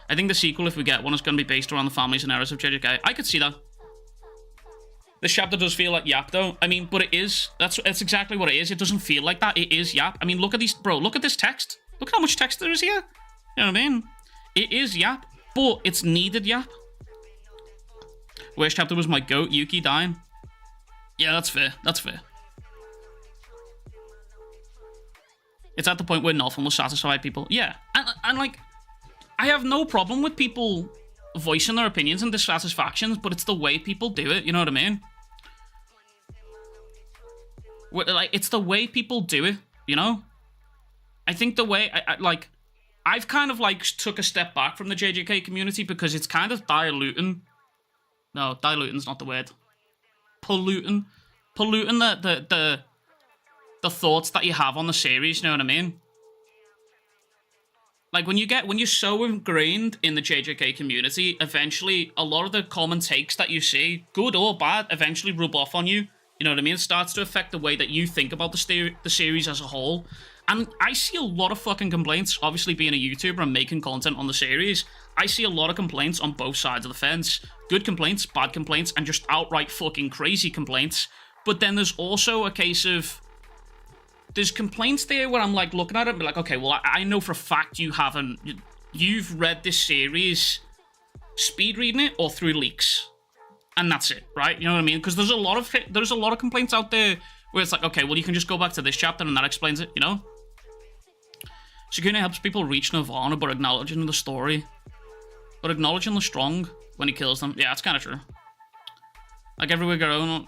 I think the sequel, if we get one, is going to be based around the families and eras of JJK. I could see that. This chapter does feel like Yap, though. I mean, but it is. That's exactly what it is. It doesn't feel like that. It is Yap. I mean, look at these, bro. Look at this text. Look how much text there is here. You know what I mean? It is Yap, but it's needed Yap. Worst chapter was my goat, Yuki, dying. Yeah, that's fair. That's fair. It's at the point where nothing will satisfy people. Yeah, and like, I have no problem with people voicing their opinions and dissatisfactions, but it's the way people do it, you know what I mean? Like, it's the way people do it, you know? I think the way, I've kind of, like, took a step back from the JJK community because it's kind of diluting. No, diluting's not the word. Polluting the thoughts that you have on the series, you know what I mean? Like, when you're so ingrained in the JJK community, eventually a lot of the common takes that you see, good or bad, eventually rub off on you. You know what I mean? It starts to affect the way that you think about the series as a whole. And I see a lot of fucking complaints, obviously being a YouTuber and making content on the series. I see a lot of complaints on both sides of the fence. Good complaints, bad complaints, and just outright fucking crazy complaints. But then there's also a case of... There's complaints there where I'm like looking at it and be like, okay, well, I know for a fact you haven't... You've read this series speed reading it or through leaks. And that's it, right? You know what I mean? Because there's a lot of complaints out there where it's like, okay, well, you can just go back to this chapter and that explains it, you know? Sukuna helps people reach Nirvana but acknowledging the story. But acknowledging the strong when he kills them. Yeah, that's kind of true. Like, everywhere going,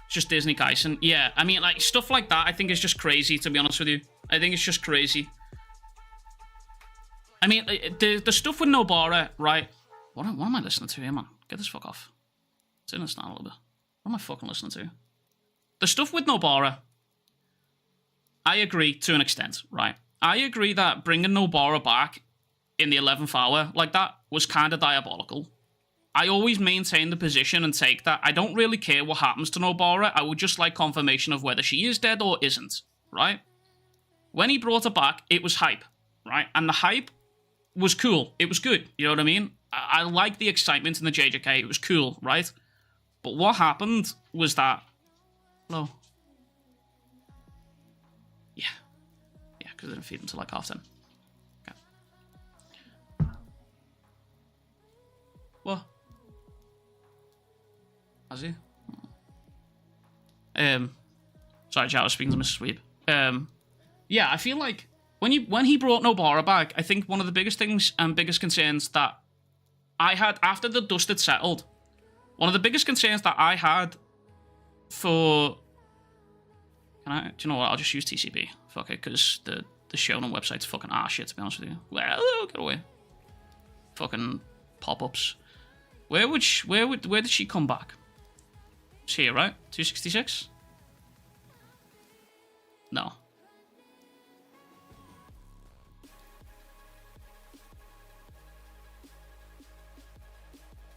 it's just Disney Kaisen. Yeah, I mean, like, stuff like that I think is just crazy, to be honest with you. I think it's just crazy. I mean, the stuff with Nobara, right? What am I listening to here, man? Get this fuck off. Let's in this down a little bit. What am I fucking listening to? The stuff with Nobara, I agree to an extent, right? I agree that bringing Nobara back in the 11th hour like that was kind of diabolical. I always maintain the position and take that. I don't really care what happens to Nobara. I would just like confirmation of whether she is dead or isn't, right? When he brought her back, it was hype, right? And the hype was cool. It was good, you know what I mean? I like the excitement in the JJK. It was cool, right? But what happened was that... Hello? Yeah. Yeah, because I didn't feed until like 10:30. Okay. What? Has he? Sorry, Joe, I was speaking to Mrs. Sweep. Yeah, I feel like when he brought Nobara back, I think one of the biggest things and biggest concerns that I had after the dust had settled, one of the biggest concerns that I had for... Do you know what? I'll just use TCP. Fuck it, because the Shonen website's fucking ass shit, to be honest with you. Well, get away. Fucking pop-ups. Where did she come back? It's here, right? 266? No.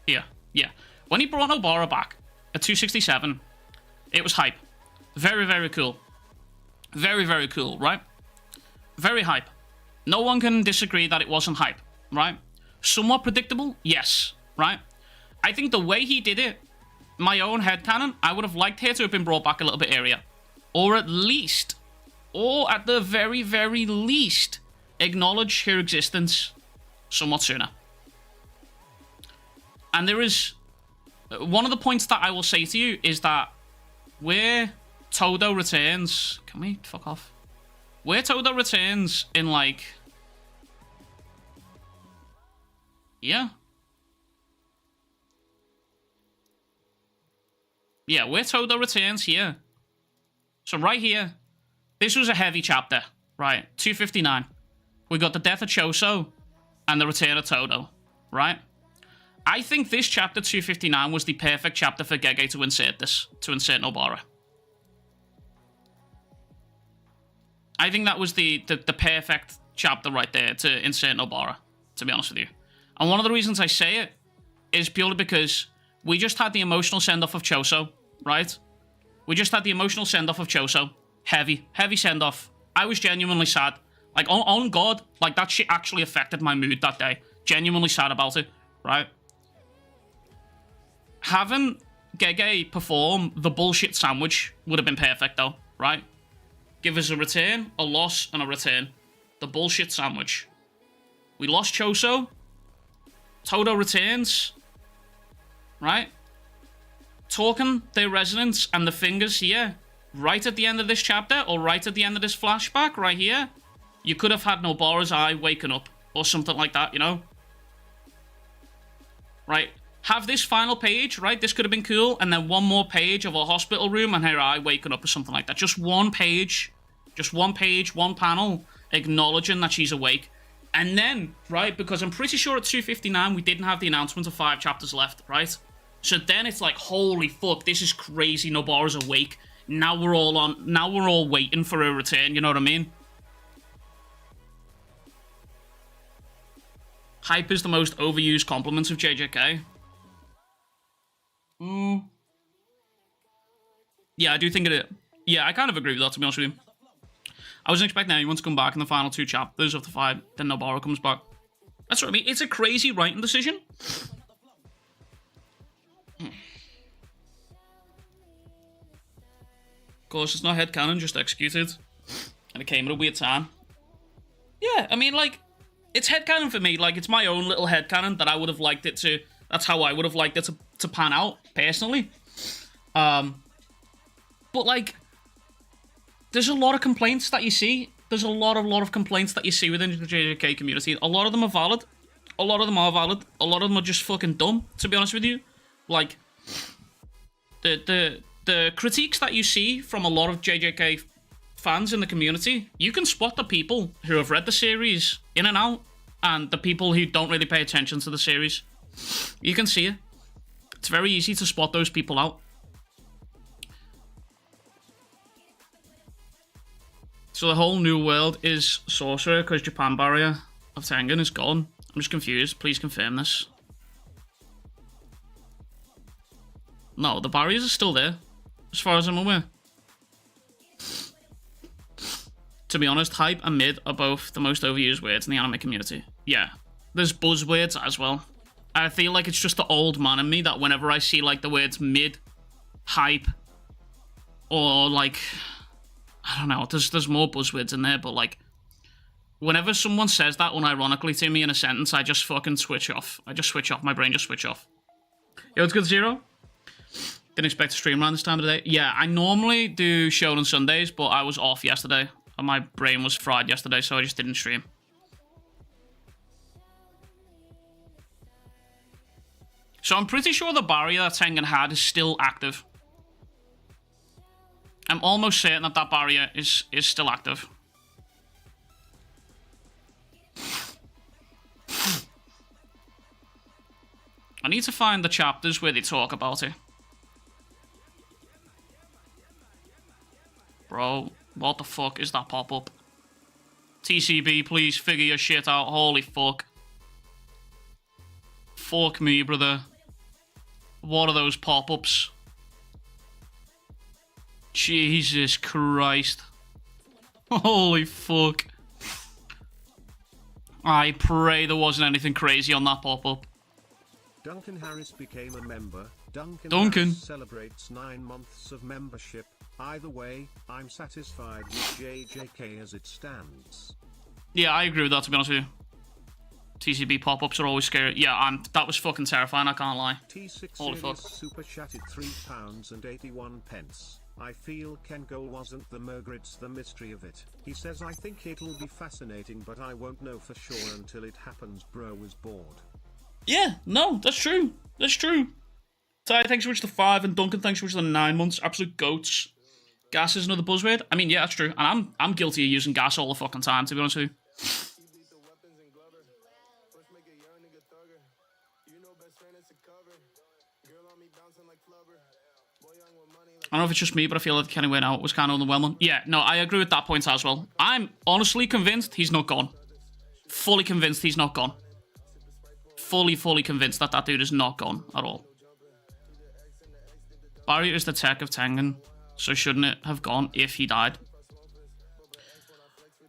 Yeah. When he brought Nobara back at 267, it was hype. Very, very cool. Very, very cool, right? Very hype. No one can disagree that it wasn't hype, right? Somewhat predictable? Yes, right? I think the way he did it, my own headcanon, I would have liked her to have been brought back a little bit earlier. Or at least, or at the very, very least, acknowledge her existence somewhat sooner. And there is... One of the points that I will say to you is that where Todo returns... Can we fuck off? Where Todo returns in, like... Yeah. Yeah, where Todo returns here. So right here, this was a heavy chapter, right? 259. We got the death of Choso and the return of Todo, right? I think this chapter 259 was the perfect chapter for Gege to insert Nobara. I think that was the perfect chapter right there to insert Nobara, to be honest with you. And one of the reasons I say it is purely because we just had the emotional send-off of Choso, right? We just had the emotional send-off of Choso. Heavy send-off. I was genuinely sad. Like, on God, like, that shit actually affected my mood that day. Genuinely sad about it, right? Having Gege perform the bullshit sandwich would have been perfect, though, right? Give us a return, a loss, and a return. The bullshit sandwich. We lost Choso. Todo returns. Right? Talking their resonance and the fingers here. Right at the end of this chapter, or right at the end of this flashback, right here. You could have had Nobara's eye waking up, or something like that, you know? Right? Have this final page, right? This could have been cool. And then one more page of a hospital room and her eye waking up or something like that. Just one page. Just one page, one panel. Acknowledging that she's awake. And then, right? Because I'm pretty sure at 259 we didn't have the announcement of 5 chapters left, right? So then it's like, holy fuck, this is crazy. Nobara's awake. Now we're all waiting for her return, you know what I mean? Hype is the most overused compliment of JJK. Yeah, I do think it is. Yeah, I kind of agree with that, to be honest with you. I wasn't expecting anyone to come back in the final 2 chapters of the fight. Then Nobara comes back. That's what I mean. It's a crazy writing decision. Of course, it's not headcanon, just executed. And it came at a weird time. Yeah, I mean, like, it's headcanon for me. Like, it's my own little headcanon that I would have liked it to... That's how I would have liked it to pan out, personally. But, like, there's a lot of complaints that you see. There's a lot of complaints that you see within the JJK community. A lot of them are valid. A lot of them are valid. A lot of them are just fucking dumb, to be honest with you. Like, the critiques that you see from a lot of JJK fans in the community, you can spot the people who have read the series in and out, and the people who don't really pay attention to the series. You can see it. It's very easy to spot those people out. So the whole new world is Sorcerer because Japan barrier of Tengen is gone. I'm just confused. Please confirm this. No, the barriers are still there, as far as I'm aware. To be honest, hype and mid are both the most overused words in the anime community. Yeah, there's buzzwords as well. I feel like it's just the old man in me that whenever I see like the words mid, hype, or like, I don't know, there's more buzzwords in there, but like, whenever someone says that unironically to me in a sentence, I just fucking switch off. I just switch off. My brain just switch off. Yo, it's good, Zero. Didn't expect to stream around this time of the day. Yeah, I normally do Shonen Sundays, but I was off yesterday. And my brain was fried yesterday, so I just didn't stream. So I'm pretty sure the barrier that Tengen had is still active. I'm almost certain that that barrier is still active. I need to find the chapters where they talk about it. Bro, what the fuck is that pop-up? TCB, please figure your shit out. Holy fuck. Fuck me, brother. What are those pop-ups? Jesus Christ. Holy fuck. I pray there wasn't anything crazy on that pop-up. Duncan Harris became a member. Duncan Harris celebrates 9 months of membership. Either way, I'm satisfied with JJK as it stands. Yeah, I agree with that, to be honest with you. TCB pop-ups are always scary. Yeah, that was fucking terrifying, I can't lie. T6 Holy fuck. super chatted £3.81. I feel Kengol wasn't the murder, it's the mystery of it. He says, I think it'll be fascinating, but I won't know for sure until it happens. Bro was bored. Yeah, no, that's true. That's true. Ty, thanks so much for the 5, and Duncan, thanks so much for the 9 months. Absolute goats. Gas is another buzzword. I mean, yeah, that's true. And I'm guilty of using gas all the fucking time, to be honest with you. I don't know if it's just me, but I feel like Kenny went out was kind of underwhelming. Yeah, no, I agree with that point as well. I'm honestly convinced he's not gone. Fully convinced he's not gone. Fully convinced that that dude is not gone at all. Barrier is the tech of Tengen, so shouldn't it have gone if he died?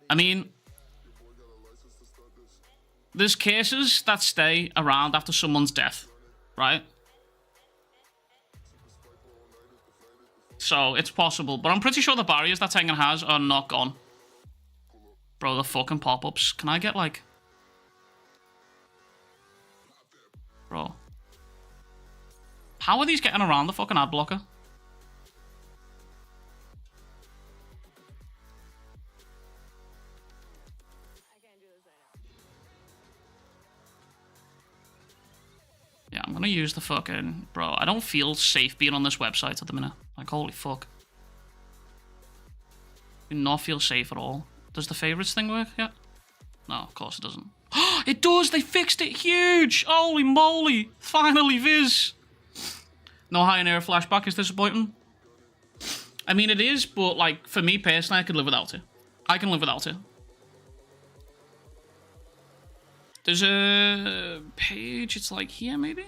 I mean, there's cases that stay around after someone's death, right? So, it's possible. But I'm pretty sure the barriers that Tengen has are not gone. Bro, the fucking pop-ups. Can I get, like... Bro. How are these getting around the fucking ad blocker? Yeah, I'm gonna use the fucking... Bro, I don't feel safe being on this website at the minute. Like, holy fuck. Do not feel safe at all. Does the favorites thing work yet? No, of course it doesn't. It does! They fixed it! Huge! Holy moly! Finally, Viz! No high and air flashback is disappointing. I mean, it is, but, like, for me personally, I could live without it. I can live without it. There's a page, it's like here, maybe?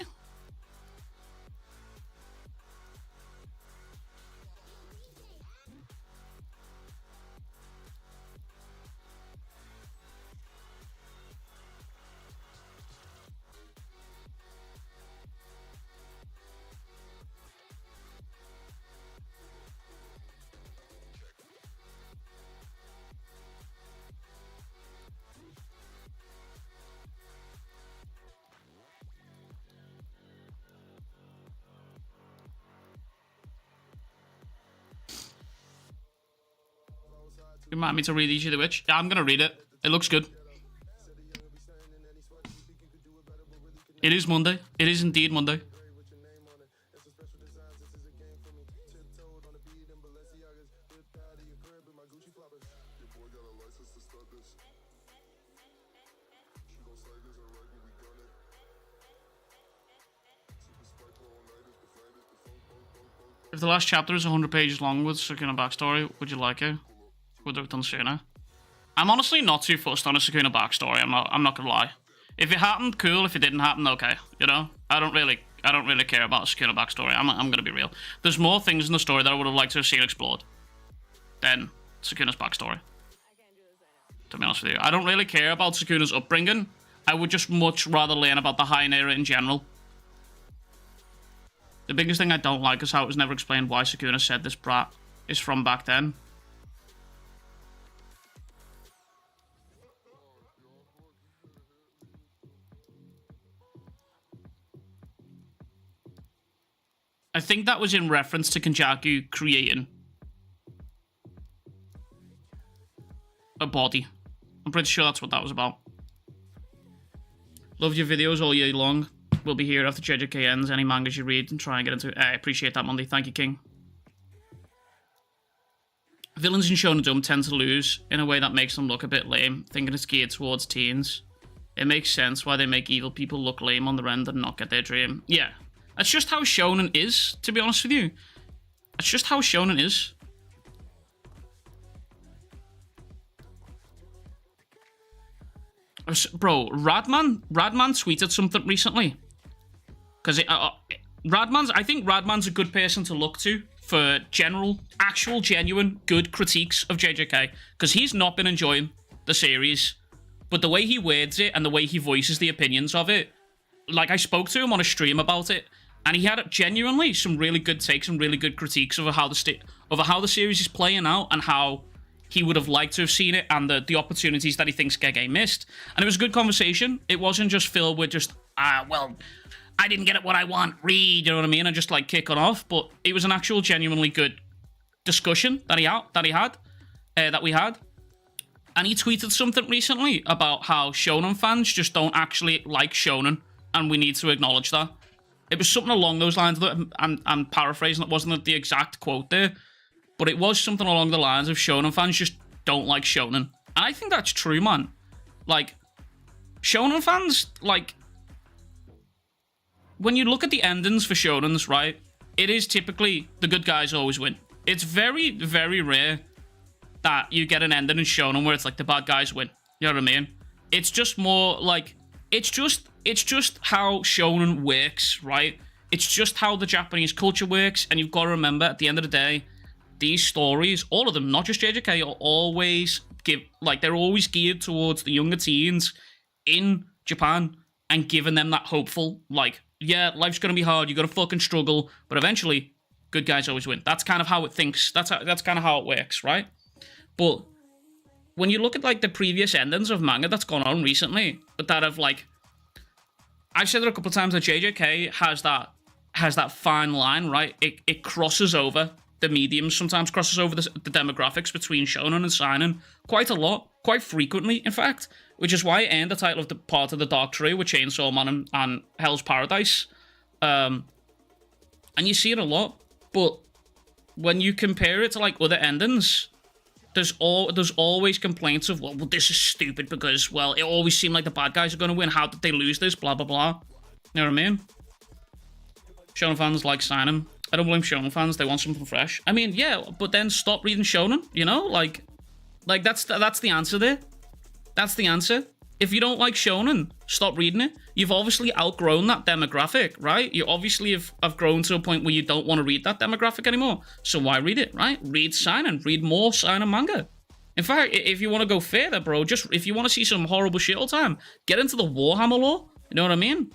Remind me to read Yuji the Witch. Yeah, I'm gonna read it. It looks good. It is Monday. It is indeed Monday. If the last chapter is 100 pages long with Sukuna backstory, would you like it? Would have done sooner. I'm honestly not too fussed on a Sukuna backstory. I'm not gonna lie. If it happened, cool. If it didn't happen, okay. You know, I don't really care about a Sukuna backstory. I'm gonna be real. There's more things in the story that I would have liked to have seen explored than Sukuna's backstory. To be honest with you, I don't really care about Sukuna's upbringing. I would just much rather learn about the High era in general. The biggest thing I don't like is how it was never explained why Sukuna said this brat is from back then. I think that was in reference to Kenjaku creating a body. I'm pretty sure that's what that was about. Love your videos all year long. We'll be here after JJK ends. Any mangas you read and try and get into it. I appreciate that, Monday. Thank you, King. Villains in Shonen Jump tend to lose in a way that makes them look a bit lame, thinking it's geared towards teens. It makes sense why they make evil people look lame on their end and not get their dream. Yeah, that's just how Shonen is, to be honest with you. That's just how Shonen is. Bro, Radman tweeted something recently. Because I think Radman's a good person to look to for actual, genuine, good critiques of JJK. Because he's not been enjoying the series. But the way he words it and the way he voices the opinions of it, like I spoke to him on a stream about it, and he had genuinely some really good takes and really good critiques over how the series is playing out and how he would have liked to have seen it and the opportunities that he thinks Gege missed. And it was a good conversation. It wasn't just filled with just, well, I didn't get it what I want, read, you know what I mean? And just like kicking off. But it was an actual genuinely good discussion that we had. And he tweeted something recently about how Shonen fans just don't actually like Shonen. And we need to acknowledge that. It was something along those lines. I'm paraphrasing. It wasn't the exact quote there. But it was something along the lines of Shonen fans just don't like Shonen. And I think that's true, man. Like, Shonen fans, like, when you look at the endings for Shonens, right, it is typically the good guys always win. It's very, very rare that you get an ending in Shonen where it's like the bad guys win. You know what I mean? It's just more like, it's just how Shonen works, right? It's just how the Japanese culture works. And you've got to remember, at the end of the day, these stories, all of them, not just JJK, are always they're always geared towards the younger teens in Japan and giving them that hopeful, like, yeah, life's gonna be hard, you're gonna fucking struggle, but eventually, good guys always win. That's kind of how it thinks. That's kind of how it works, right? But when you look at like the previous endings of manga that's gone on recently, that have like, I've said it a couple of times that JJK has that fine line, right? It crosses over the mediums, sometimes crosses over the demographics between Shonen and Seinen quite a lot, quite frequently, in fact, which is why it earned the title of the part of the Dark Trio with Chainsaw Man and Hell's Paradise. And you see it a lot, but when you compare it to like other endings, there's always complaints of, well, this is stupid because, well, it always seemed like the bad guys are going to win. How did they lose this? Blah, blah, blah. You know what I mean? Shonen fans like Seinen. I don't blame Shonen fans. They want something fresh. I mean, yeah, but then stop reading Shonen, you know? Like that's the answer there. That's the answer. If you don't like Shonen, stop reading it. You've obviously outgrown that demographic, right? You obviously have grown to a point where you don't want to read that demographic anymore. So why read it, right? Read Seinen. Read more Seinen manga. In fact, if you want to go further, bro, just if you want to see some horrible shit all the time, get into the Warhammer lore. You know what I mean?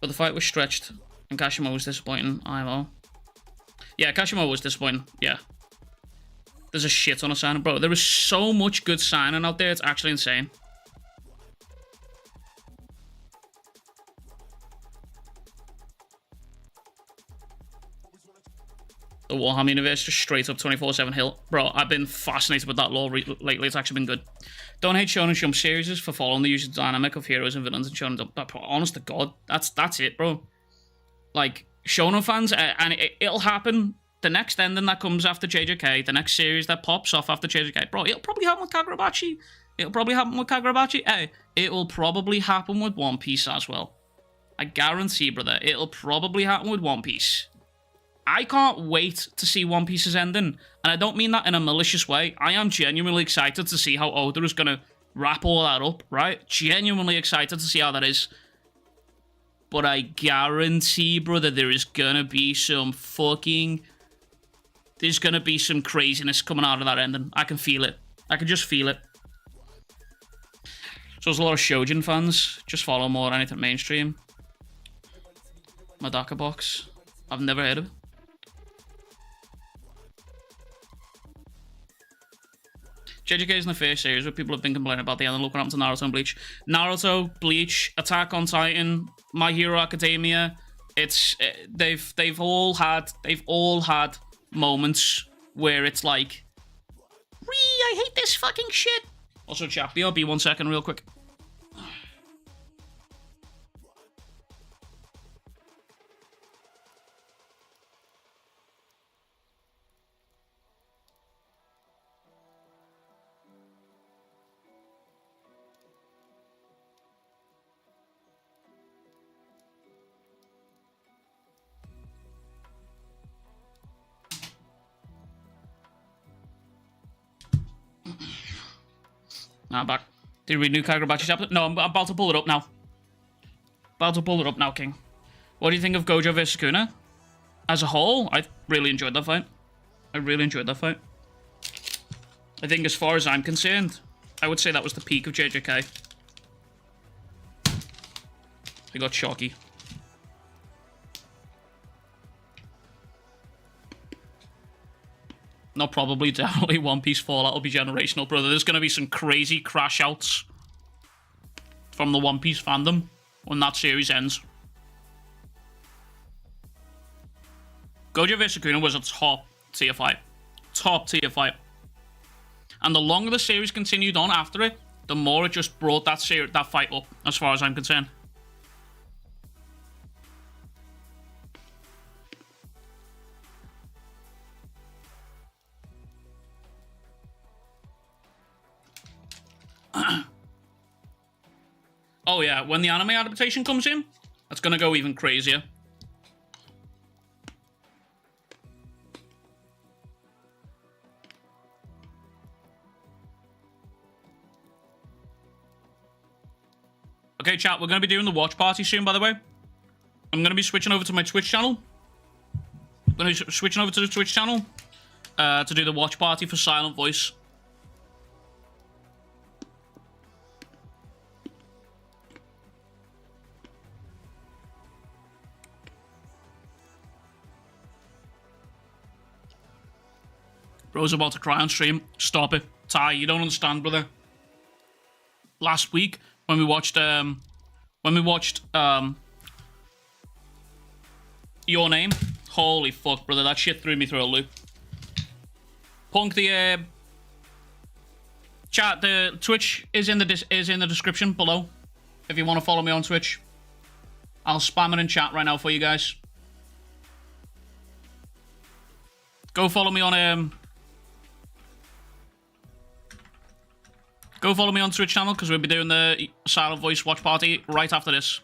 But the fight was stretched, and Kashima was disappointing. IMO. Yeah, Kashima was disappointing. Yeah. There's a shit ton of signing. Bro, there is so much good signing out there, it's actually insane. The Warhammer universe, just straight up 24/7 hill. Bro, I've been fascinated with that lore lately. It's actually been good. Don't hate Shonen Jump series for following the usual dynamic of heroes and villains and Shonen Jump. Honest to God, that's it, bro. Like, Shonen fans, and it'll happen. The next ending that comes after JJK, the next series that pops off after JJK, bro, it'll probably happen with KAGURABACHI. It'll probably happen with KAGURABACHI. Hey, it will probably happen with One Piece as well. I guarantee, brother, it'll probably happen with One Piece. I can't wait to see One Piece's ending, and I don't mean that in a malicious way. I am genuinely excited to see how Oda is going to wrap all that up, right? Genuinely excited to see how that is. But I guarantee, brother, there is going to be some fucking... There's going to be some craziness coming out of that ending. I can feel it. I can just feel it. So there's a lot of Shoujin fans. Just follow more anything mainstream. Madaka Box. I've never heard of it. JJK is in the first series where people have been complaining about the end. Look what happened to Naruto and Bleach. Naruto, Bleach, Attack on Titan, My Hero Academia. It's they've all had moments where it's like, I hate this fucking shit. Also, chat, BRB 1 second, real quick. I'm back. Did you read new KAGURABACHI chapter? No, I'm about to pull it up now. King. What do you think of Gojo vs Sukuna? As a whole, I really enjoyed that fight. I think as far as I'm concerned, I would say that was the peak of JJK. He got chalky. Not probably, definitely One Piece Fallout will be generational, brother. There's going to be some crazy crash outs from the One Piece fandom when that series ends. Gojo vs Sukuna was a top tier fight. And the longer the series continued on after it, the more it just brought that fight up, as far as I'm concerned. Oh yeah, when the anime adaptation comes in, that's gonna go even crazier. Okay, chat, we're gonna be doing the watch party soon, by the way. I'm gonna be switching over to my Twitch channel. To do the watch party for Silent Voice. Bro's about to cry on stream. Stop it. Ty, you don't understand, brother. Last week, when we watched Your Name, holy fuck, brother, that shit threw me through a loop. Punk, the chat, the Twitch is in the description below. If you want to follow me on Twitch, I'll spam it in chat right now for you guys. Go follow me on Twitch channel, because we'll be doing the Silent Voice watch party right after this.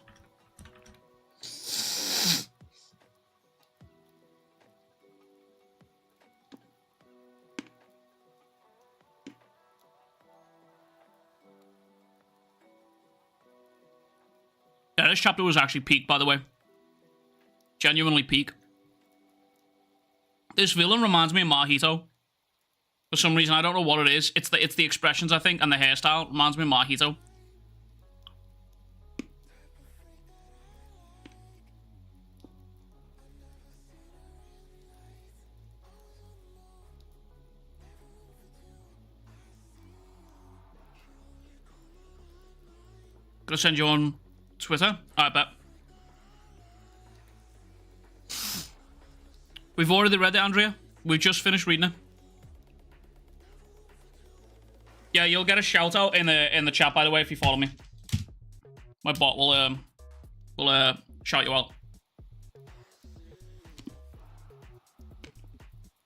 Yeah, this chapter was actually peak, by the way. Genuinely peak. This villain reminds me of Mahito. For some reason, I don't know what it is. It's the expressions, I think, and the hairstyle reminds me of Mahito. Gonna send you on Twitter. I bet. We've already read it, Andrea. We've just finished reading it. Yeah, you'll get a shout out in the chat, by the way, if you follow me. My bot will shout you out.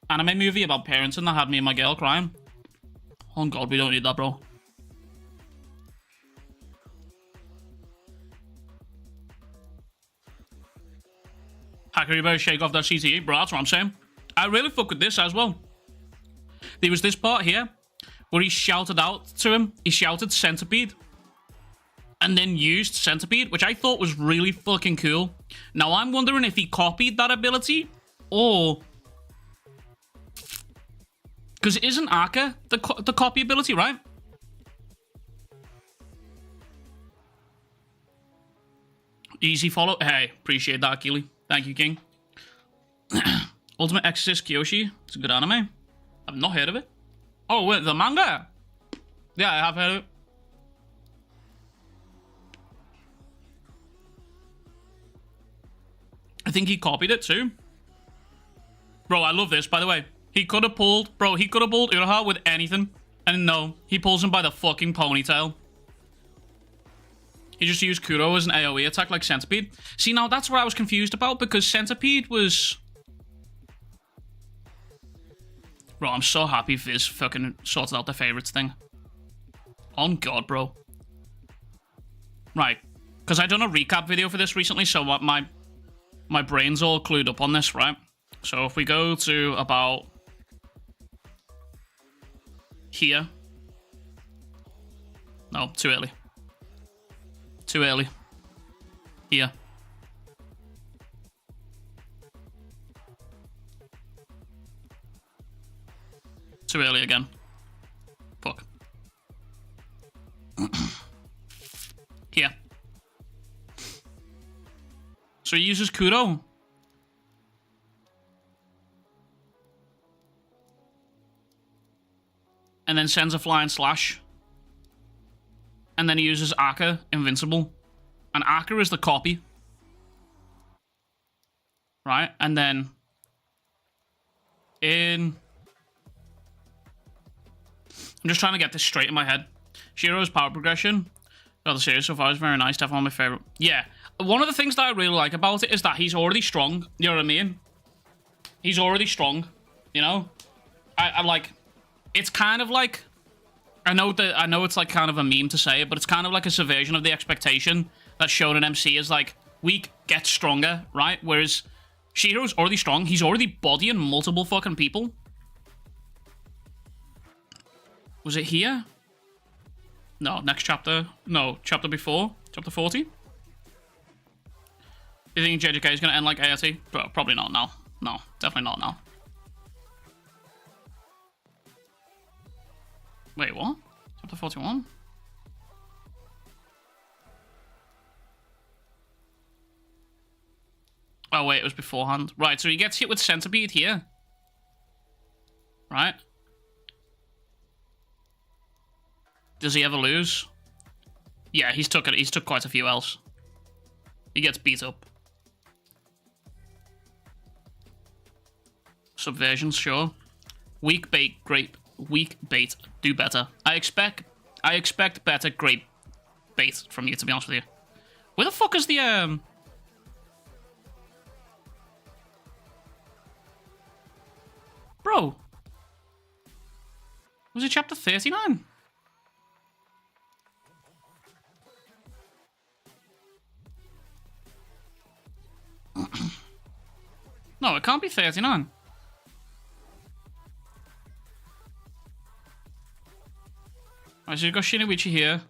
Anime movie about parenting that had me and my girl crying. Oh god, we don't need that, bro. Hakaribo shake off that CTE, bro, that's what I'm saying. I really fuck with this as well. There was this part here where he shouted out to him. He shouted centipede. And then used centipede, which I thought was really fucking cool. Now I'm wondering if he copied that ability or... Because isn't Aka the copy ability, right? Easy follow. Hey, appreciate that, Keely. Thank you, King. Ultimate Exorcist Kyoshi. It's a good anime. I've not heard of it. Oh, wait, the manga? Yeah, I have heard of it. I think he copied it too. Bro, I love this, by the way. He could have pulled... Bro, he could have pulled Uraha with anything. And no, he pulls him by the fucking ponytail. He just used Kuro as an AoE attack like Centipede. See, now that's what I was confused about, because Centipede was... Bro, I'm so happy Viz fucking sorted out the favorites thing. On God, bro. Right. Because I done a recap video for this recently, so my brain's all clued up on this, right? So if we go to about... here. No, too early. Too early. Here. Too early again. Fuck. Here. So he uses Kuro. And then sends a flying slash. And then he uses Aka, Invincible. And Aka is the copy. Right? And then... I'm just trying to get this straight in my head. Shiro's power progression. Oh, the series so far is very nice. Definitely my favorite. Yeah. One of the things that I really like about it is that he's already strong. You know what I mean? He's already strong. You know? I like... It's kind of like... I know it's like kind of a meme to say it, but it's kind of like a subversion of the expectation that Shonen MC is like, weak, gets stronger, right? Whereas Shiro's already strong. He's already bodying multiple fucking people. Was it here? No, next chapter. No, chapter before. Chapter 40. Do you think JJK is going to end like ART? Probably not now. No, definitely not now. Wait, what? Chapter 41? Oh, wait, it was beforehand. Right, so he gets hit with Centipede here. Right? Does he ever lose? Yeah, he's took quite a few L's. He gets beat up. Subversions, sure. Weak bait, great. Weak bait, do better. I expect better great bait from you, to be honest with you. Where the fuck is the Bro. Was it chapter 39? No, it can't be 39. Alright, so you've got Shinichi here.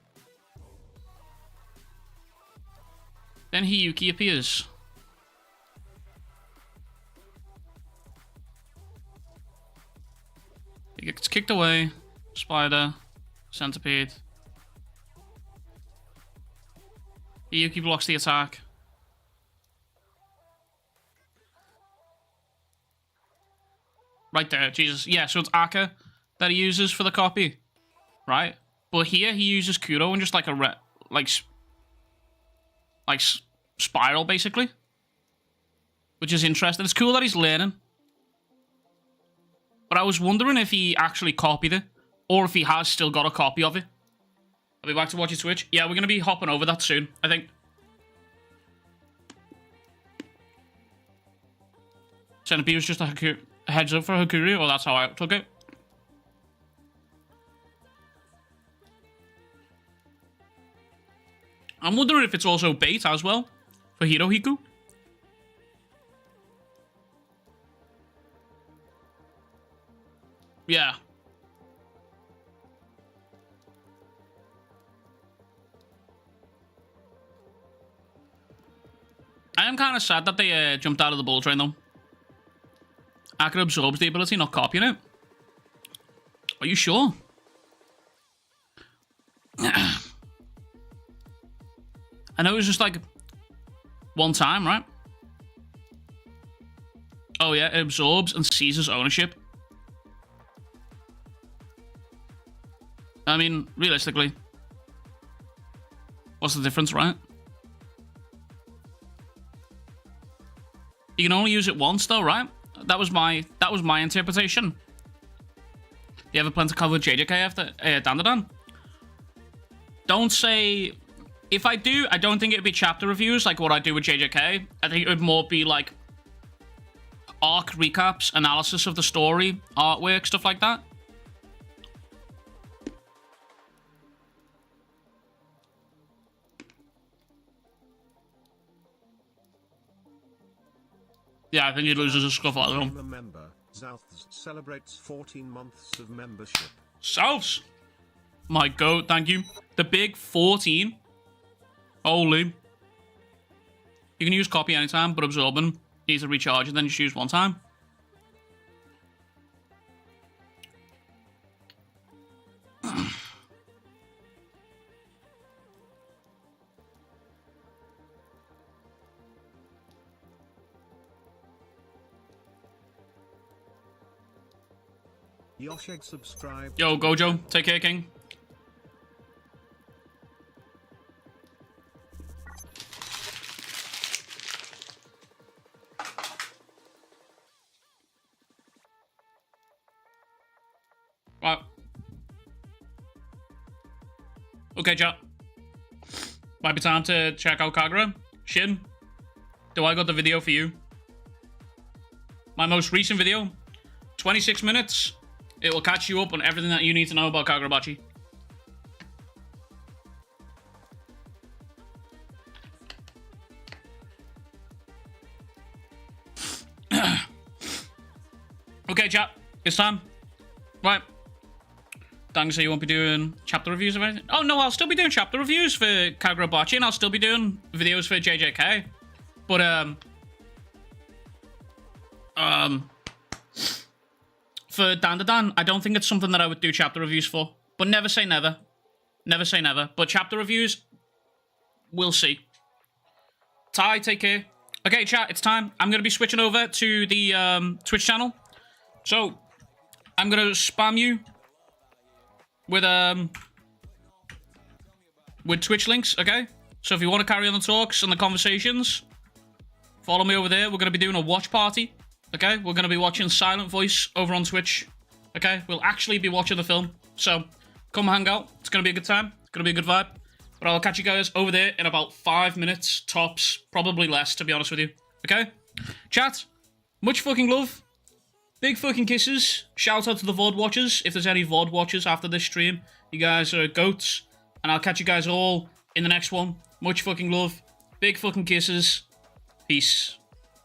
Then Hiyuki appears. He gets kicked away. Spider. Centipede. Hiyuki blocks the attack. Right there, Jesus. Yeah, so it's Aka that he uses for the copy. Right? But here he uses Kuro and just like a spiral basically, which is interesting. It's cool that he's learning. but I was wondering if he actually copied it, or if he has still got a copy of it. I'll be back to watch his Twitch. Yeah, we're going to be hopping over that soon, I think. Centipede was just a heads up for Hakuri, or that's how I took it. I'm wondering if it's also bait as well for Hirohiku. Yeah. I am kind of sad that they jumped out of the bull train though. Akira absorbs the ability, not copying it. Are you sure? I know it was just like one time, right? Oh yeah, it absorbs and seizes ownership. I mean, realistically, what's the difference, right? You can only use it once though, right? That was my interpretation. Do you ever plan to cover JJK after Dandadan? Don't say... If I do, I don't think it'd be chapter reviews like what I do with JJK. I think it would more be like arc recaps, analysis of the story, artwork, stuff like that. Yeah, I think he loses a scuff out of him. Member, Souths celebrates 14 months of membership. Souths! My goat, thank you. The big 14. Holy. You can use copy anytime, but absorbing needs to recharge and then just use one time. Yosheg subscribe. Yo, Gojo, take care, King. Right. Okay, chat. Might be time to check out Kagura. Shin, do I got the video for you? My most recent video, 26 minutes. It will catch you up on everything that you need to know about KAGURABACHI. Okay, chat. It's time. Right. Dang, so you won't be doing chapter reviews of anything? Oh, no, I'll still be doing chapter reviews for KAGURABACHI, and I'll still be doing videos for JJK. But, for Dandadan, I don't think it's something that I would do chapter reviews for. But never say never. Never say never. But chapter reviews, we'll see. Ty, take care. Okay, chat, it's time. I'm going to be switching over to the Twitch channel. So, I'm going to spam you with Twitch links, okay? So if you want to carry on the talks and the conversations, follow me over there. We're going to be doing a watch party. Okay, we're going to be watching Silent Voice over on Twitch. Okay, we'll actually be watching the film. So, come hang out. It's going to be a good time. It's going to be a good vibe. But I'll catch you guys over there in about 5 minutes, tops. Probably less, to be honest with you. Okay? Chat, much fucking love. Big fucking kisses. Shout out to the VOD watchers. If there's any VOD watchers after this stream, you guys are goats. And I'll catch you guys all in the next one. Much fucking love. Big fucking kisses. Peace.